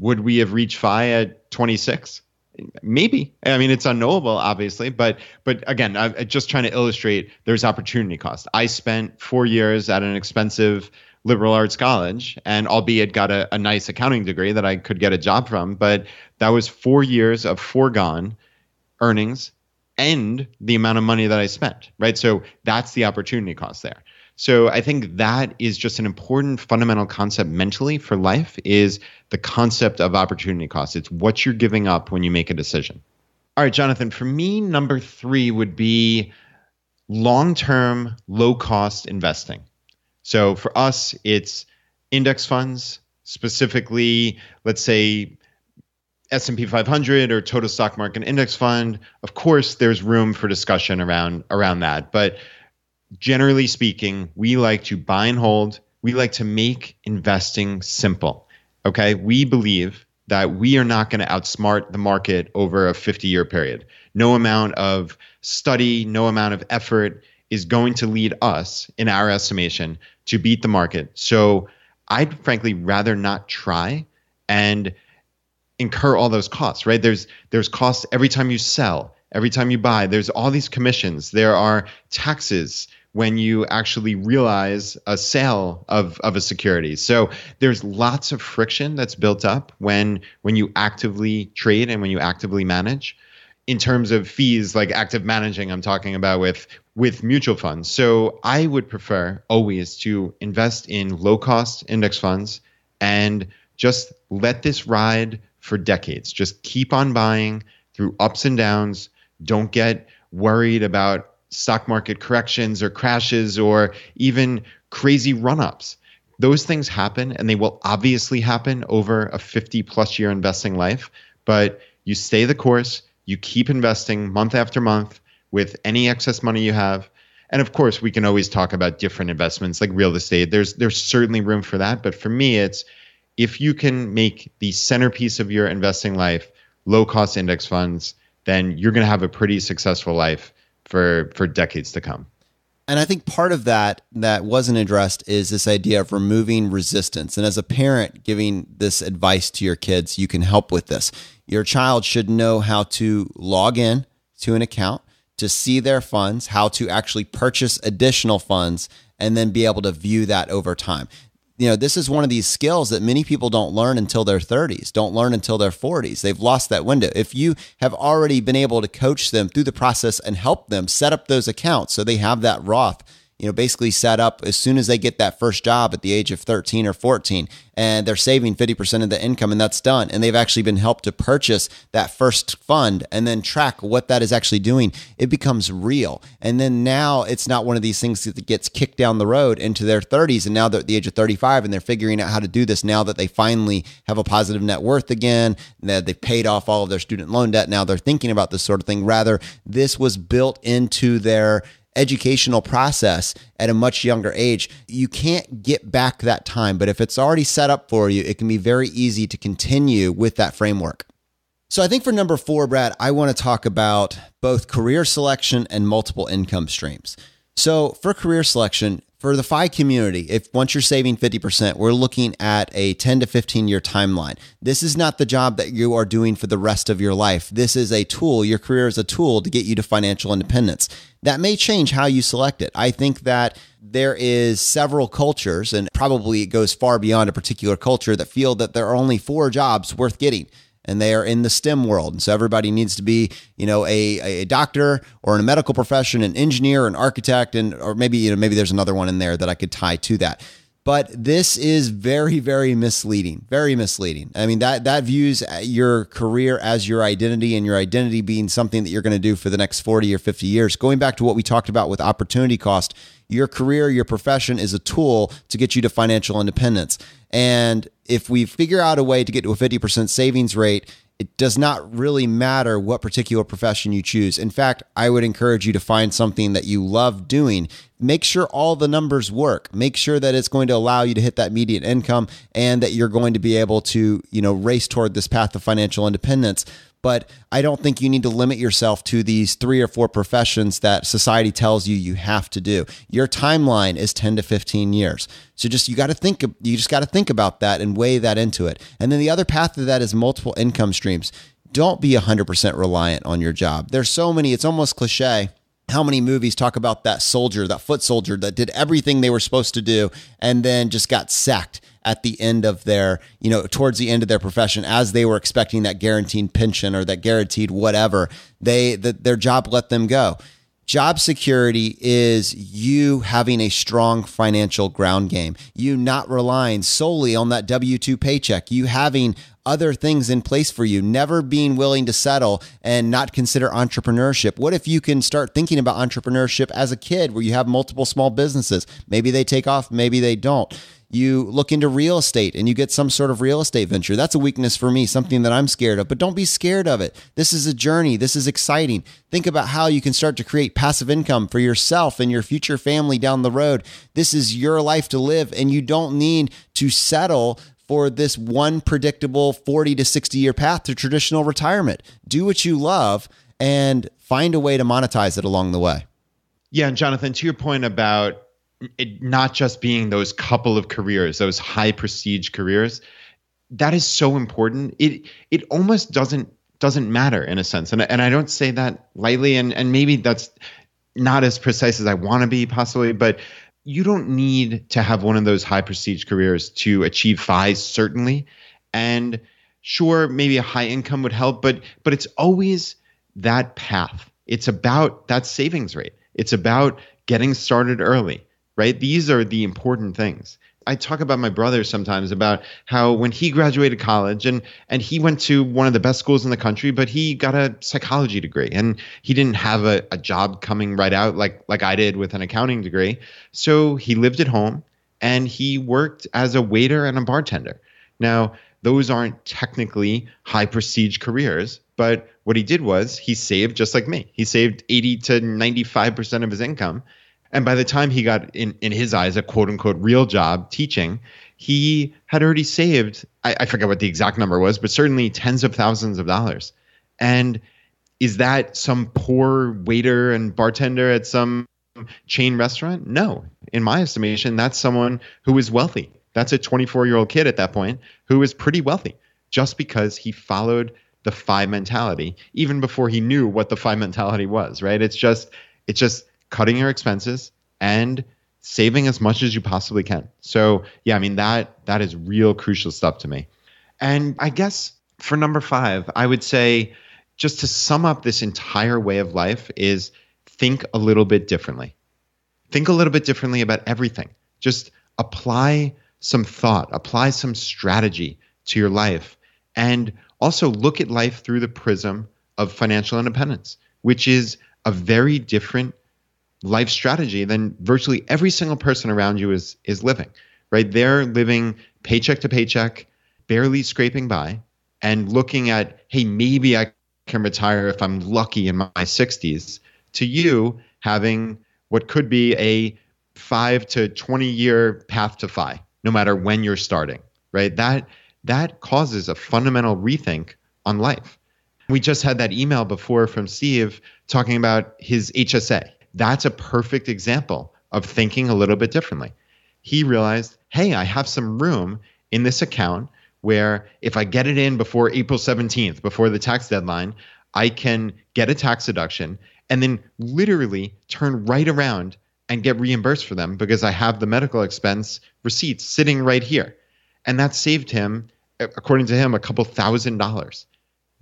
Would we have reached FI at 26? Maybe. I mean, it's unknowable, obviously, but again, I'm just trying to illustrate there's opportunity cost. I spent 4 years at an expensive liberal arts college, and albeit got a nice accounting degree that I could get a job from, but that was 4 years of foregone earnings and the amount of money that I spent, right? So that's the opportunity cost there. So I think that is just an important fundamental concept mentally for life, is the concept of opportunity cost. It's what you're giving up when you make a decision. All right, Jonathan, for me, number 3 would be long-term, low-cost investing. So for us, it's index funds, specifically, let's say, S&P 500 or total stock market index fund. Of course, there's room for discussion around that. But generally speaking, we like to buy and hold. We like to make investing simple. Okay? We believe that we are not going to outsmart the market over a 50-year period. No amount of study, no amount of effort is going to lead us, in our estimation, to beat the market. So I'd frankly rather not try and incur all those costs, right? There's costs every time you sell, every time you buy. There's all these commissions. There are taxes when you actually realize a sale of a security. So there's lots of friction that's built up when you actively trade and when you actively manage. In terms of fees, like active managing, I'm talking about with mutual funds. So I would prefer always to invest in low-cost index funds and just let this ride for decades. Just keep on buying through ups and downs. Don't get worried about stock market corrections or crashes or even crazy run-ups. Those things happen, and they will obviously happen over a 50-plus year investing life. But you stay the course. You keep investing month after month with any excess money you have. And of course, we can always talk about different investments like real estate. There's certainly room for that. But for me, it's if you can make the centerpiece of your investing life low-cost index funds, then you're going to have a pretty successful life for decades to come. And I think part of that wasn't addressed is this idea of removing resistance. And as a parent giving this advice to your kids, you can help with this. Your child should know how to log in to an account, to see their funds, how to actually purchase additional funds, and then be able to view that over time. You know, this is one of these skills that many people don't learn until their 30s, don't learn until their 40s. They've lost that window. If you have already been able to coach them through the process and help them set up those accounts so they have that Roth, basically set up as soon as they get that first job at the age of 13 or 14, and they're saving 50% of the income, and that's done. And they've actually been helped to purchase that first fund and then track what that is actually doing. It becomes real. And then now it's not one of these things that gets kicked down the road into their 30s. And now they're at the age of 35 and they're figuring out how to do this now that they finally have a positive net worth again, that they've paid off all of their student loan debt. Now they're thinking about this sort of thing. Rather, this was built into their educational process at a much younger age. You can't get back that time, but if it's already set up for you, it can be very easy to continue with that framework. So I think for number 4, Brad, I want to talk about both career selection and multiple income streams. So for career selection, for the FI community, if once you're saving 50%, we're looking at a 10 to 15 year timeline. This is not the job that you are doing for the rest of your life. This is a tool. Your career is a tool to get you to financial independence. That may change how you select it. I think that there is several cultures, and probably it goes far beyond a particular culture, that feel that there are only 4 jobs worth getting. And they are in the STEM world. And so everybody needs to be, a doctor or in a medical profession, an engineer, an architect, or maybe there's another one in there that I could tie to that. But this is very, very misleading, very misleading. I mean, that views your career as your identity, and your identity being something that you're going to do for the next 40 or 50 years. Going back to what we talked about with opportunity cost, your career, your profession is a tool to get you to financial independence. And if we figure out a way to get to a 50% savings rate, it does not really matter what particular profession you choose. In fact, I would encourage you to find something that you love doing. Make sure all the numbers work. Make sure that it's going to allow you to hit that median income and that you're going to be able to, race toward this path of financial independence. But I don't think you need to limit yourself to these 3 or 4 professions that society tells you have to do. Your timeline is 10 to 15 years. So you just got to think about that and weigh that into it. And then the other path to that is multiple income streams. Don't be 100% reliant on your job. There's so many, it's almost cliche, How many movies talk about that soldier, that foot soldier that did everything they were supposed to do and then just got sacked at the end of their, towards the end of their profession as they were expecting that guaranteed pension or that guaranteed whatever. Their job let them go. Job security is you having a strong financial ground game, you not relying solely on that W-2 paycheck, you having other things in place for you, never being willing to settle and not consider entrepreneurship. What if you can start thinking about entrepreneurship as a kid where you have multiple small businesses? Maybe they take off, maybe they don't. You look into real estate and you get some sort of real estate venture. That's a weakness for me, something that I'm scared of, but don't be scared of it. This is a journey. This is exciting. Think about how you can start to create passive income for yourself and your future family down the road. This is your life to live, and you don't need to settle for this one predictable 40 to 60 year path to traditional retirement. Do what you love and find a way to monetize it along the way. Yeah, and Jonathan, to your point about it not just being those couple of careers, those high prestige careers, that is so important. It almost doesn't matter in a sense. And I don't say that lightly, and maybe that's not as precise as I want to be possibly, but you don't need to have one of those high prestige careers to achieve FI, certainly. And sure, maybe a high income would help, but it's always that path. It's about that savings rate. It's about getting started early, right? These are the important things. I talk about my brother sometimes about how when he graduated college and he went to one of the best schools in the country, but he got a psychology degree and he didn't have a job coming right out like I did with an accounting degree. So he lived at home and he worked as a waiter and a bartender. Now, those aren't technically high prestige careers, but what he did was he saved just like me. He saved 80 to 95% of his income. And by the time he got, in his eyes, a quote unquote real job teaching, he had already saved, I forget what the exact number was, but certainly tens of thousands of dollars. And is that some poor waiter and bartender at some chain restaurant? No. In my estimation, that's someone who is wealthy. That's a 24-year-old kid at that point who is pretty wealthy just because he followed the FI mentality, even before he knew what the FI mentality was, right? It's just cutting your expenses and saving as much as you possibly can. So yeah, I mean, that is real crucial stuff to me. And I guess for number 5, I would say, just to sum up this entire way of life, is think a little bit differently. Think a little bit differently about everything. Just apply some thought, apply some strategy to your life, and also look at life through the prism of financial independence, which is a very different life strategy than virtually every single person around you is living, right? They're living paycheck to paycheck, barely scraping by, and looking at, hey, maybe I can retire if I'm lucky in my 60s, to you having what could be a 5 to 20 year path to FI, no matter when you're starting, right? That causes a fundamental rethink on life. We just had that email before from Steve talking about his HSA. That's a perfect example of thinking a little bit differently. He realized, hey, I have some room in this account where if I get it in before April 17th, before the tax deadline, I can get a tax deduction and then literally turn right around and get reimbursed for them because I have the medical expense receipts sitting right here. And that saved him, according to him, a couple $1,000s.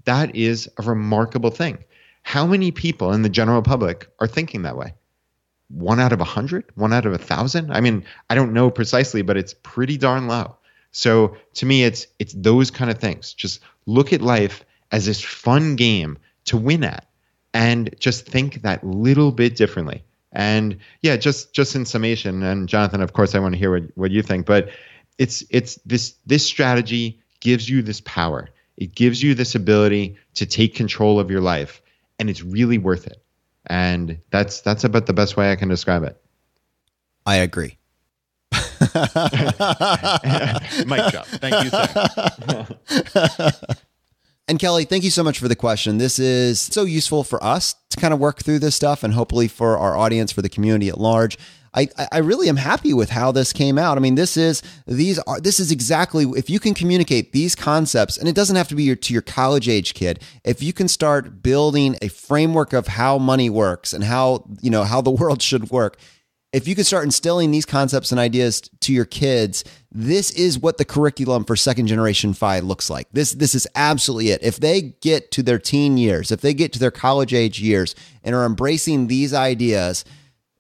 That is a remarkable thing. How many people in the general public are thinking that way? 1 out of 100? 1 out of 1,000? I mean, I don't know precisely, but it's pretty darn low. So to me, it's those kind of things. Just look at life as this fun game to win at, and just think that little bit differently. And yeah, just in summation, and Jonathan, of course, I want to hear what you think, but it's this strategy gives you this power. It gives you this ability to take control of your life. And it's really worth it. And that's about the best way I can describe it. I agree. Mic drop. Thank you, sir. And Kelly, thank you so much for the question. This is so useful for us to kind of work through this stuff, and hopefully for our audience, for the community at large. I really am happy with how this came out. I mean, this is exactly, if you can communicate these concepts, and it doesn't have to be to your college age kid. If you can start building a framework of how money works and how the world should work, if you can start instilling these concepts and ideas to your kids, this is what the curriculum for second generation FI looks like. This is absolutely it. If they get to their teen years, if they get to their college age years and are embracing these ideas,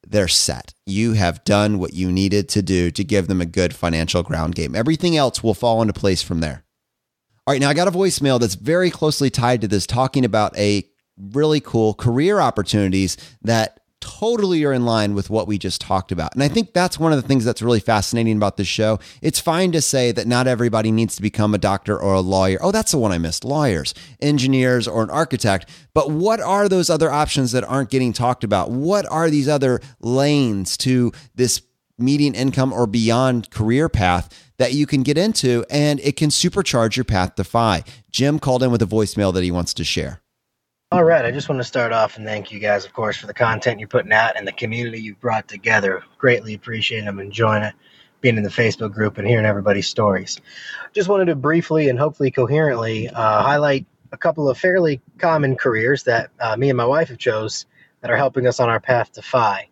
they're set. You have done what you needed to do to give them a good financial ground game. Everything else will fall into place from there. All right, now I got a voicemail that's very closely tied to this, talking about a really cool career opportunities that totally are in line with what we just talked about. And I think that's one of the things that's really fascinating about this show. It's fine to say that not everybody needs to become a doctor or a lawyer. Oh, that's the one I missed. Lawyers, engineers, or an architect. But what are those other options that aren't getting talked about? What are these other lanes to this median income or beyond career path that you can get into, and it can supercharge your path to FI? Jim called in with a voicemail that he wants to share. All right, I just want to start off and thank you guys, of course, for the content you're putting out and the community you've brought together. Greatly appreciate it. I'm enjoying it, being in the Facebook group and hearing everybody's stories. Just wanted to briefly and hopefully coherently highlight a couple of fairly common careers that me and my wife have chose that are helping us on our path to FI.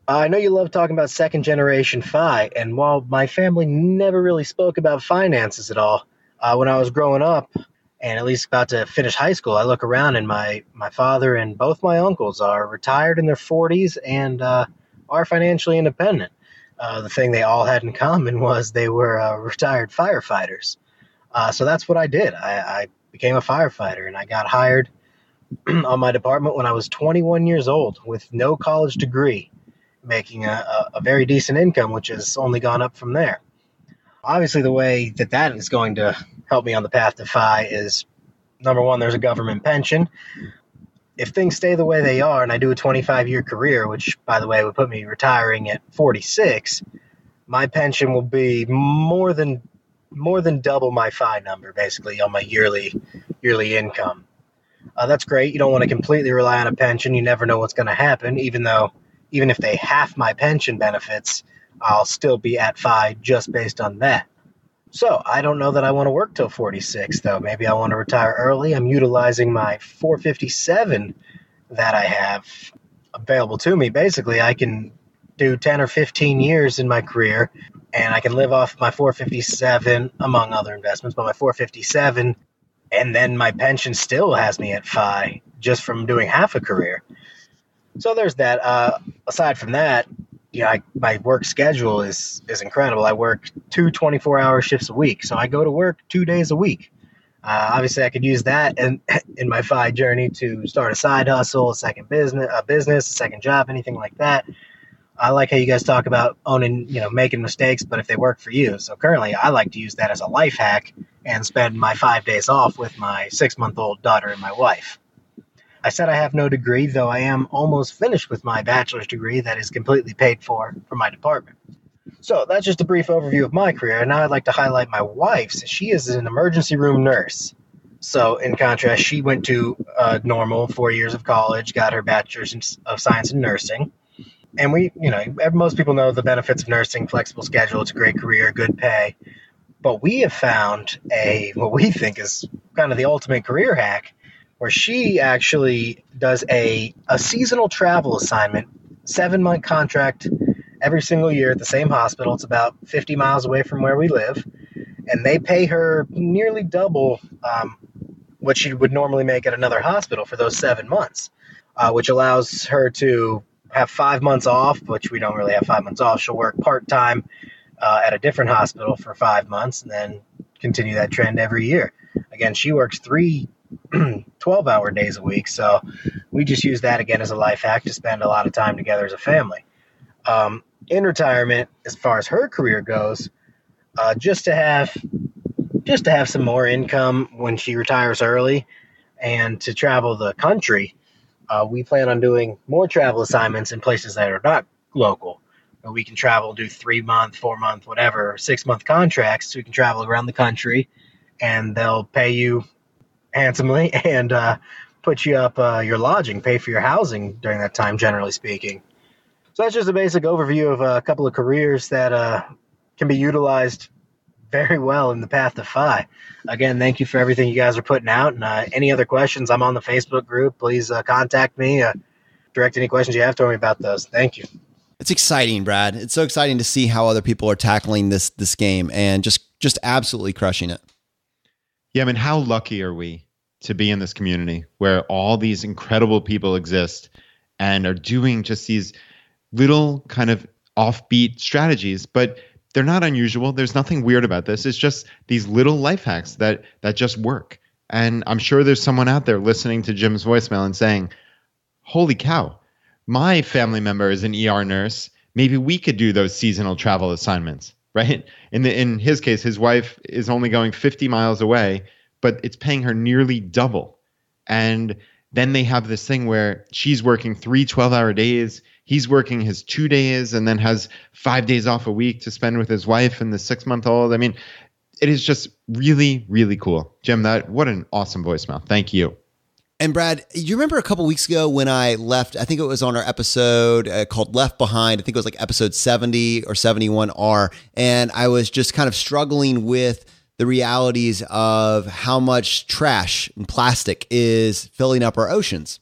I know you love talking about second generation FI, and while my family never really spoke about finances at all, when I was growing up, and at least about to finish high school, I look around and my father and both my uncles are retired in their 40s and are financially independent. The thing they all had in common was they were retired firefighters. So that's what I did. I became a firefighter, and I got hired on my department when I was 21 years old with no college degree, making a very decent income, which has only gone up from there. Obviously, the way that is going to help me on the path to FI is, number one, there's a government pension. If things stay the way they are and I do a 25-year career, which, by the way, would put me retiring at 46, my pension will be more than double my FI number, basically, on my yearly income. That's great. You don't want to completely rely on a pension. You never know what's going to happen, even if they half my pension benefits, I'll still be at FI just based on that. So I don't know that I want to work till 46, though. Maybe I want to retire early. I'm utilizing my 457 that I have available to me. Basically, I can do 10 or 15 years in my career, and I can live off my 457, among other investments, but my 457, and then my pension still has me at FI just from doing half a career. So there's that. Aside from that, my work schedule is incredible. I work 2 24-hour shifts a week, so I go to work 2 days a week. Obviously, I could use that in my FI journey to start a side hustle, a second business, a second job, anything like that. I like how you guys talk about owning, making mistakes, but if they work for you. So currently, I like to use that as a life hack and spend my 5 days off with my 6-month-old daughter and my wife. I said I have no degree, though I am almost finished with my bachelor's degree that is completely paid for my department. So that's just a brief overview of my career. And now I'd like to highlight my wife's. She is an emergency room nurse. So in contrast, she went to normal 4 years of college, got her bachelor's of science in nursing. And most people know the benefits of nursing, flexible schedule, it's a great career, good pay. But we have found what we think is kind of the ultimate career hack, where she actually does a seasonal travel assignment, 7-month contract every single year at the same hospital. It's about 50 miles away from where we live. And they pay her nearly double what she would normally make at another hospital for those 7 months, which allows her to have 5 months off, which we don't really have 5 months off. She'll work part-time at a different hospital for 5 months and then continue that trend every year. Again, she works 3 12-hour days a week, so we just use that again as a life hack to spend a lot of time together as a family. In retirement, as far as her career goes, just to have some more income when she retires early and to travel the country, we plan on doing more travel assignments in places that are not local. We can travel, do 3-month, 4-month, whatever, 6-month contracts, so we can travel around the country, and they'll pay you handsomely and put you up your lodging, pay for your housing during that time, generally speaking. So that's just a basic overview of a couple of careers that can be utilized very well in the path to FI. Again, thank you for everything you guys are putting out. And any other questions, I'm on the Facebook group. Please contact me. Direct any questions you have to me about those. Thank you. It's exciting, Brad. It's so exciting to see how other people are tackling this game and just absolutely crushing it. Yeah, I mean, how lucky are we to be in this community where all these incredible people exist and are doing just these little kind of offbeat strategies, but they're not unusual. There's nothing weird about this. It's just these little life hacks that just work. And I'm sure there's someone out there listening to Jim's voicemail and saying, holy cow, my family member is an ER nurse. Maybe we could do those seasonal travel assignments, right? In his case, his wife is only going 50 miles away, but it's paying her nearly double. And then they have this thing where she's working 3 12-hour days. He's working his 2 days and then has 5 days off a week to spend with his wife and the 6-month-old. I mean, it is just really, really cool. Jim, what an awesome voicemail. Thank you. And Brad, you remember a couple weeks ago when I left, I think it was on our episode called Left Behind. I think it was like episode 70 or 71R. And I was just kind of struggling with the realities of how much trash and plastic is filling up our oceans.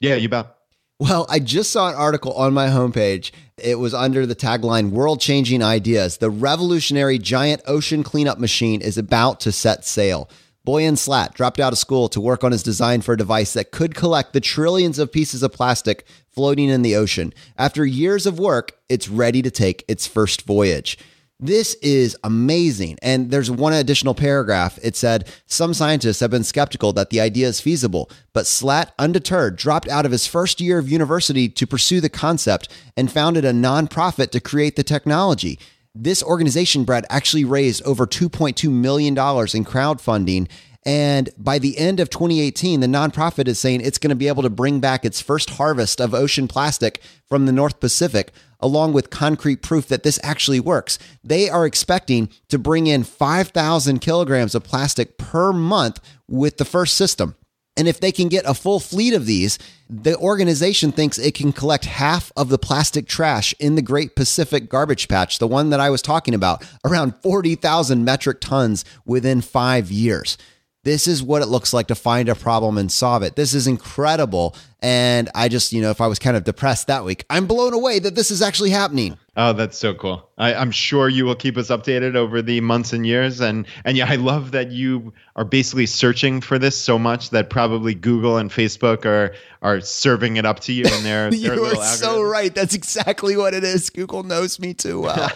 Yeah, you bet. Well, I just saw an article on my homepage. It was under the tagline, World-Changing Ideas. The revolutionary giant ocean cleanup machine is about to set sail. Boyan Slat dropped out of school to work on his design for a device that could collect the trillions of pieces of plastic floating in the ocean. After years of work, it's ready to take its first voyage. This is amazing. And there's one additional paragraph. It said, some scientists have been skeptical that the idea is feasible, but Slat, undeterred, dropped out of his first year of university to pursue the concept and founded a nonprofit to create the technology. This organization, Brad, actually raised over $2.2 million in crowdfunding. And by the end of 2018, the nonprofit is saying it's going to be able to bring back its first harvest of ocean plastic from the North Pacific, along with concrete proof that this actually works. They are expecting to bring in 5,000 kilograms of plastic per month with the first system. And if they can get a full fleet of these, the organization thinks it can collect half of the plastic trash in the Great Pacific Garbage Patch, the one that I was talking about, around 40,000 metric tons within 5 years. This is what it looks like to find a problem and solve it. This is incredible. And I just, if I was kind of depressed that week, I'm blown away that this is actually happening. Oh, that's so cool. I'm sure you will keep us updated over the months and years. And yeah, I love that you are basically searching for this so much that probably Google and Facebook are serving it up to you in their You little are algorithm. So right. That's exactly what it is. Google knows me too well.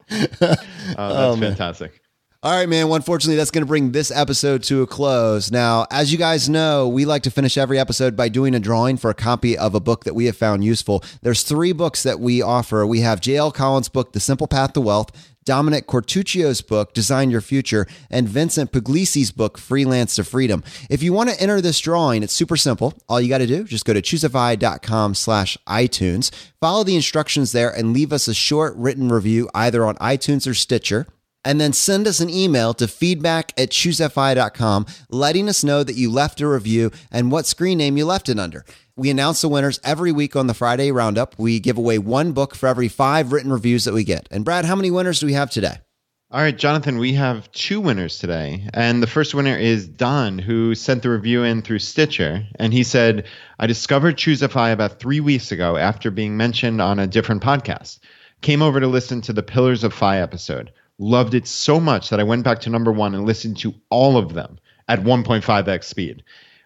That's fantastic. All right, man. Well, unfortunately, that's going to bring this episode to a close. Now, as you guys know, we like to finish every episode by doing a drawing for a copy of a book that we have found useful. There's 3 books that we offer. We have J.L. Collins' book, The Simple Path to Wealth, Dominic Cortuccio's book, Design Your Future, and Vincent Puglisi's book, Freelance to Freedom. If you want to enter this drawing, it's super simple. All you got to do, just go to ChooseFI.com/iTunes, follow the instructions there, and leave us a short written review either on iTunes or Stitcher. And then send us an email to feedback@ChooseFI.com, letting us know that you left a review and what screen name you left it under. We announce the winners every week on the Friday Roundup. We give away 1 book for every 5 written reviews that we get. And Brad, how many winners do we have today? All right, Jonathan, we have 2 winners today. And the first winner is Don, who sent the review in through Stitcher. And he said, I discovered ChooseFI about 3 weeks ago after being mentioned on a different podcast. Came over to listen to the Pillars of FI episode. Loved it so much that I went back to number 1 and listened to all of them at 1.5x speed.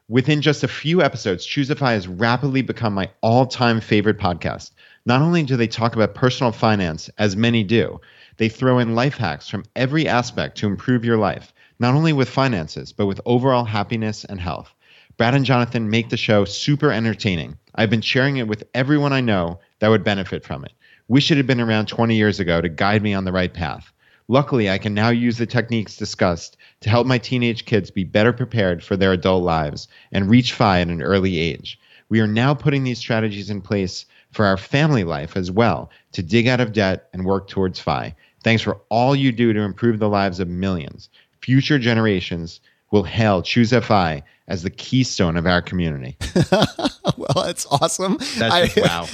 Within just a few episodes, ChooseFI has rapidly become my all-time favorite podcast. Not only do they talk about personal finance, as many do, they throw in life hacks from every aspect to improve your life, not only with finances, but with overall happiness and health. Brad and Jonathan make the show super entertaining. I've been sharing it with everyone I know that would benefit from it. Wish it had been around 20 years ago to guide me on the right path. Luckily, I can now use the techniques discussed to help my teenage kids be better prepared for their adult lives and reach FI at an early age. We are now putting these strategies in place for our family life as well to dig out of debt and work towards FI. Thanks for all you do to improve the lives of millions. Future generations will hail ChooseFI as the keystone of our community. Well, that's awesome. Wow.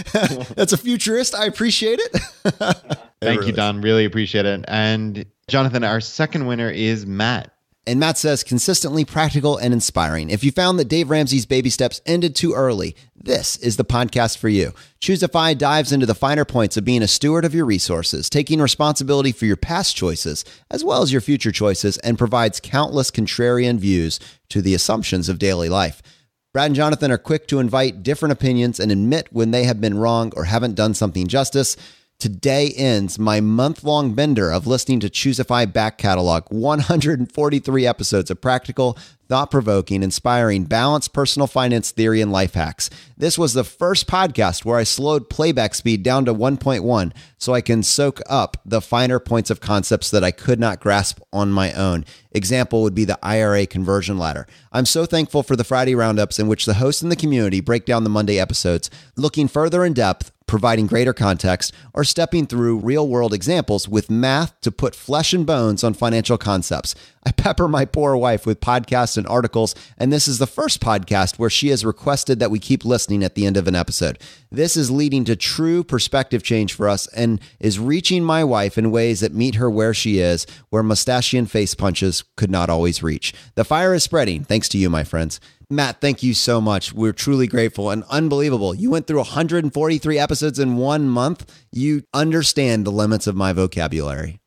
That's a futurist. I appreciate it. Thank you, Don. Really appreciate it. And Jonathan, our second winner is Matt. And Matt says, consistently practical and inspiring. If you found that Dave Ramsey's baby steps ended too early, this is the podcast for you. ChooseFI dives into the finer points of being a steward of your resources, taking responsibility for your past choices, as well as your future choices, and provides countless contrarian views to the assumptions of daily life. Brad and Jonathan are quick to invite different opinions and admit when they have been wrong or haven't done something justice. Today ends my month-long bender of listening to ChooseFI back catalog, 143 episodes of practical, thought-provoking, inspiring, balanced personal finance theory and life hacks. This was the first podcast where I slowed playback speed down to 1.1 so I can soak up the finer points of concepts that I could not grasp on my own. Example would be the IRA conversion ladder. I'm so thankful for the Friday roundups in which the host and the community break down the Monday episodes, looking further in depth, providing greater context, or stepping through real-world examples with math to put flesh and bones on financial concepts. I pepper my poor wife with podcasts and articles, and this is the first podcast where she has requested that we keep listening at the end of an episode. This is leading to true perspective change for us and is reaching my wife in ways that meet her where she is, where mustachian face punches could not always reach. The fire is spreading, thanks to you, my friends. Matt, thank you so much. We're truly grateful and unbelievable. You went through 143 episodes in 1 month. You understand the limits of my vocabulary.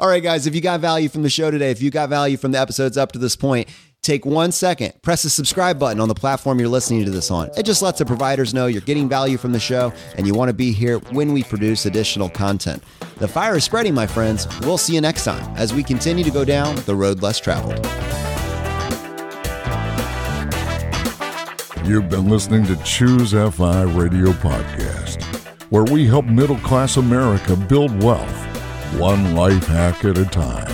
All right, guys, if you got value from the show today, if you got value from the episodes up to this point, take 1 second, press the subscribe button on the platform you're listening to this on. It just lets the providers know you're getting value from the show and you want to be here when we produce additional content. The fire is spreading, my friends. We'll see you next time as we continue to go down the road less traveled. You've been listening to ChooseFI Radio Podcast, where we help middle-class America build wealth, one life hack at a time.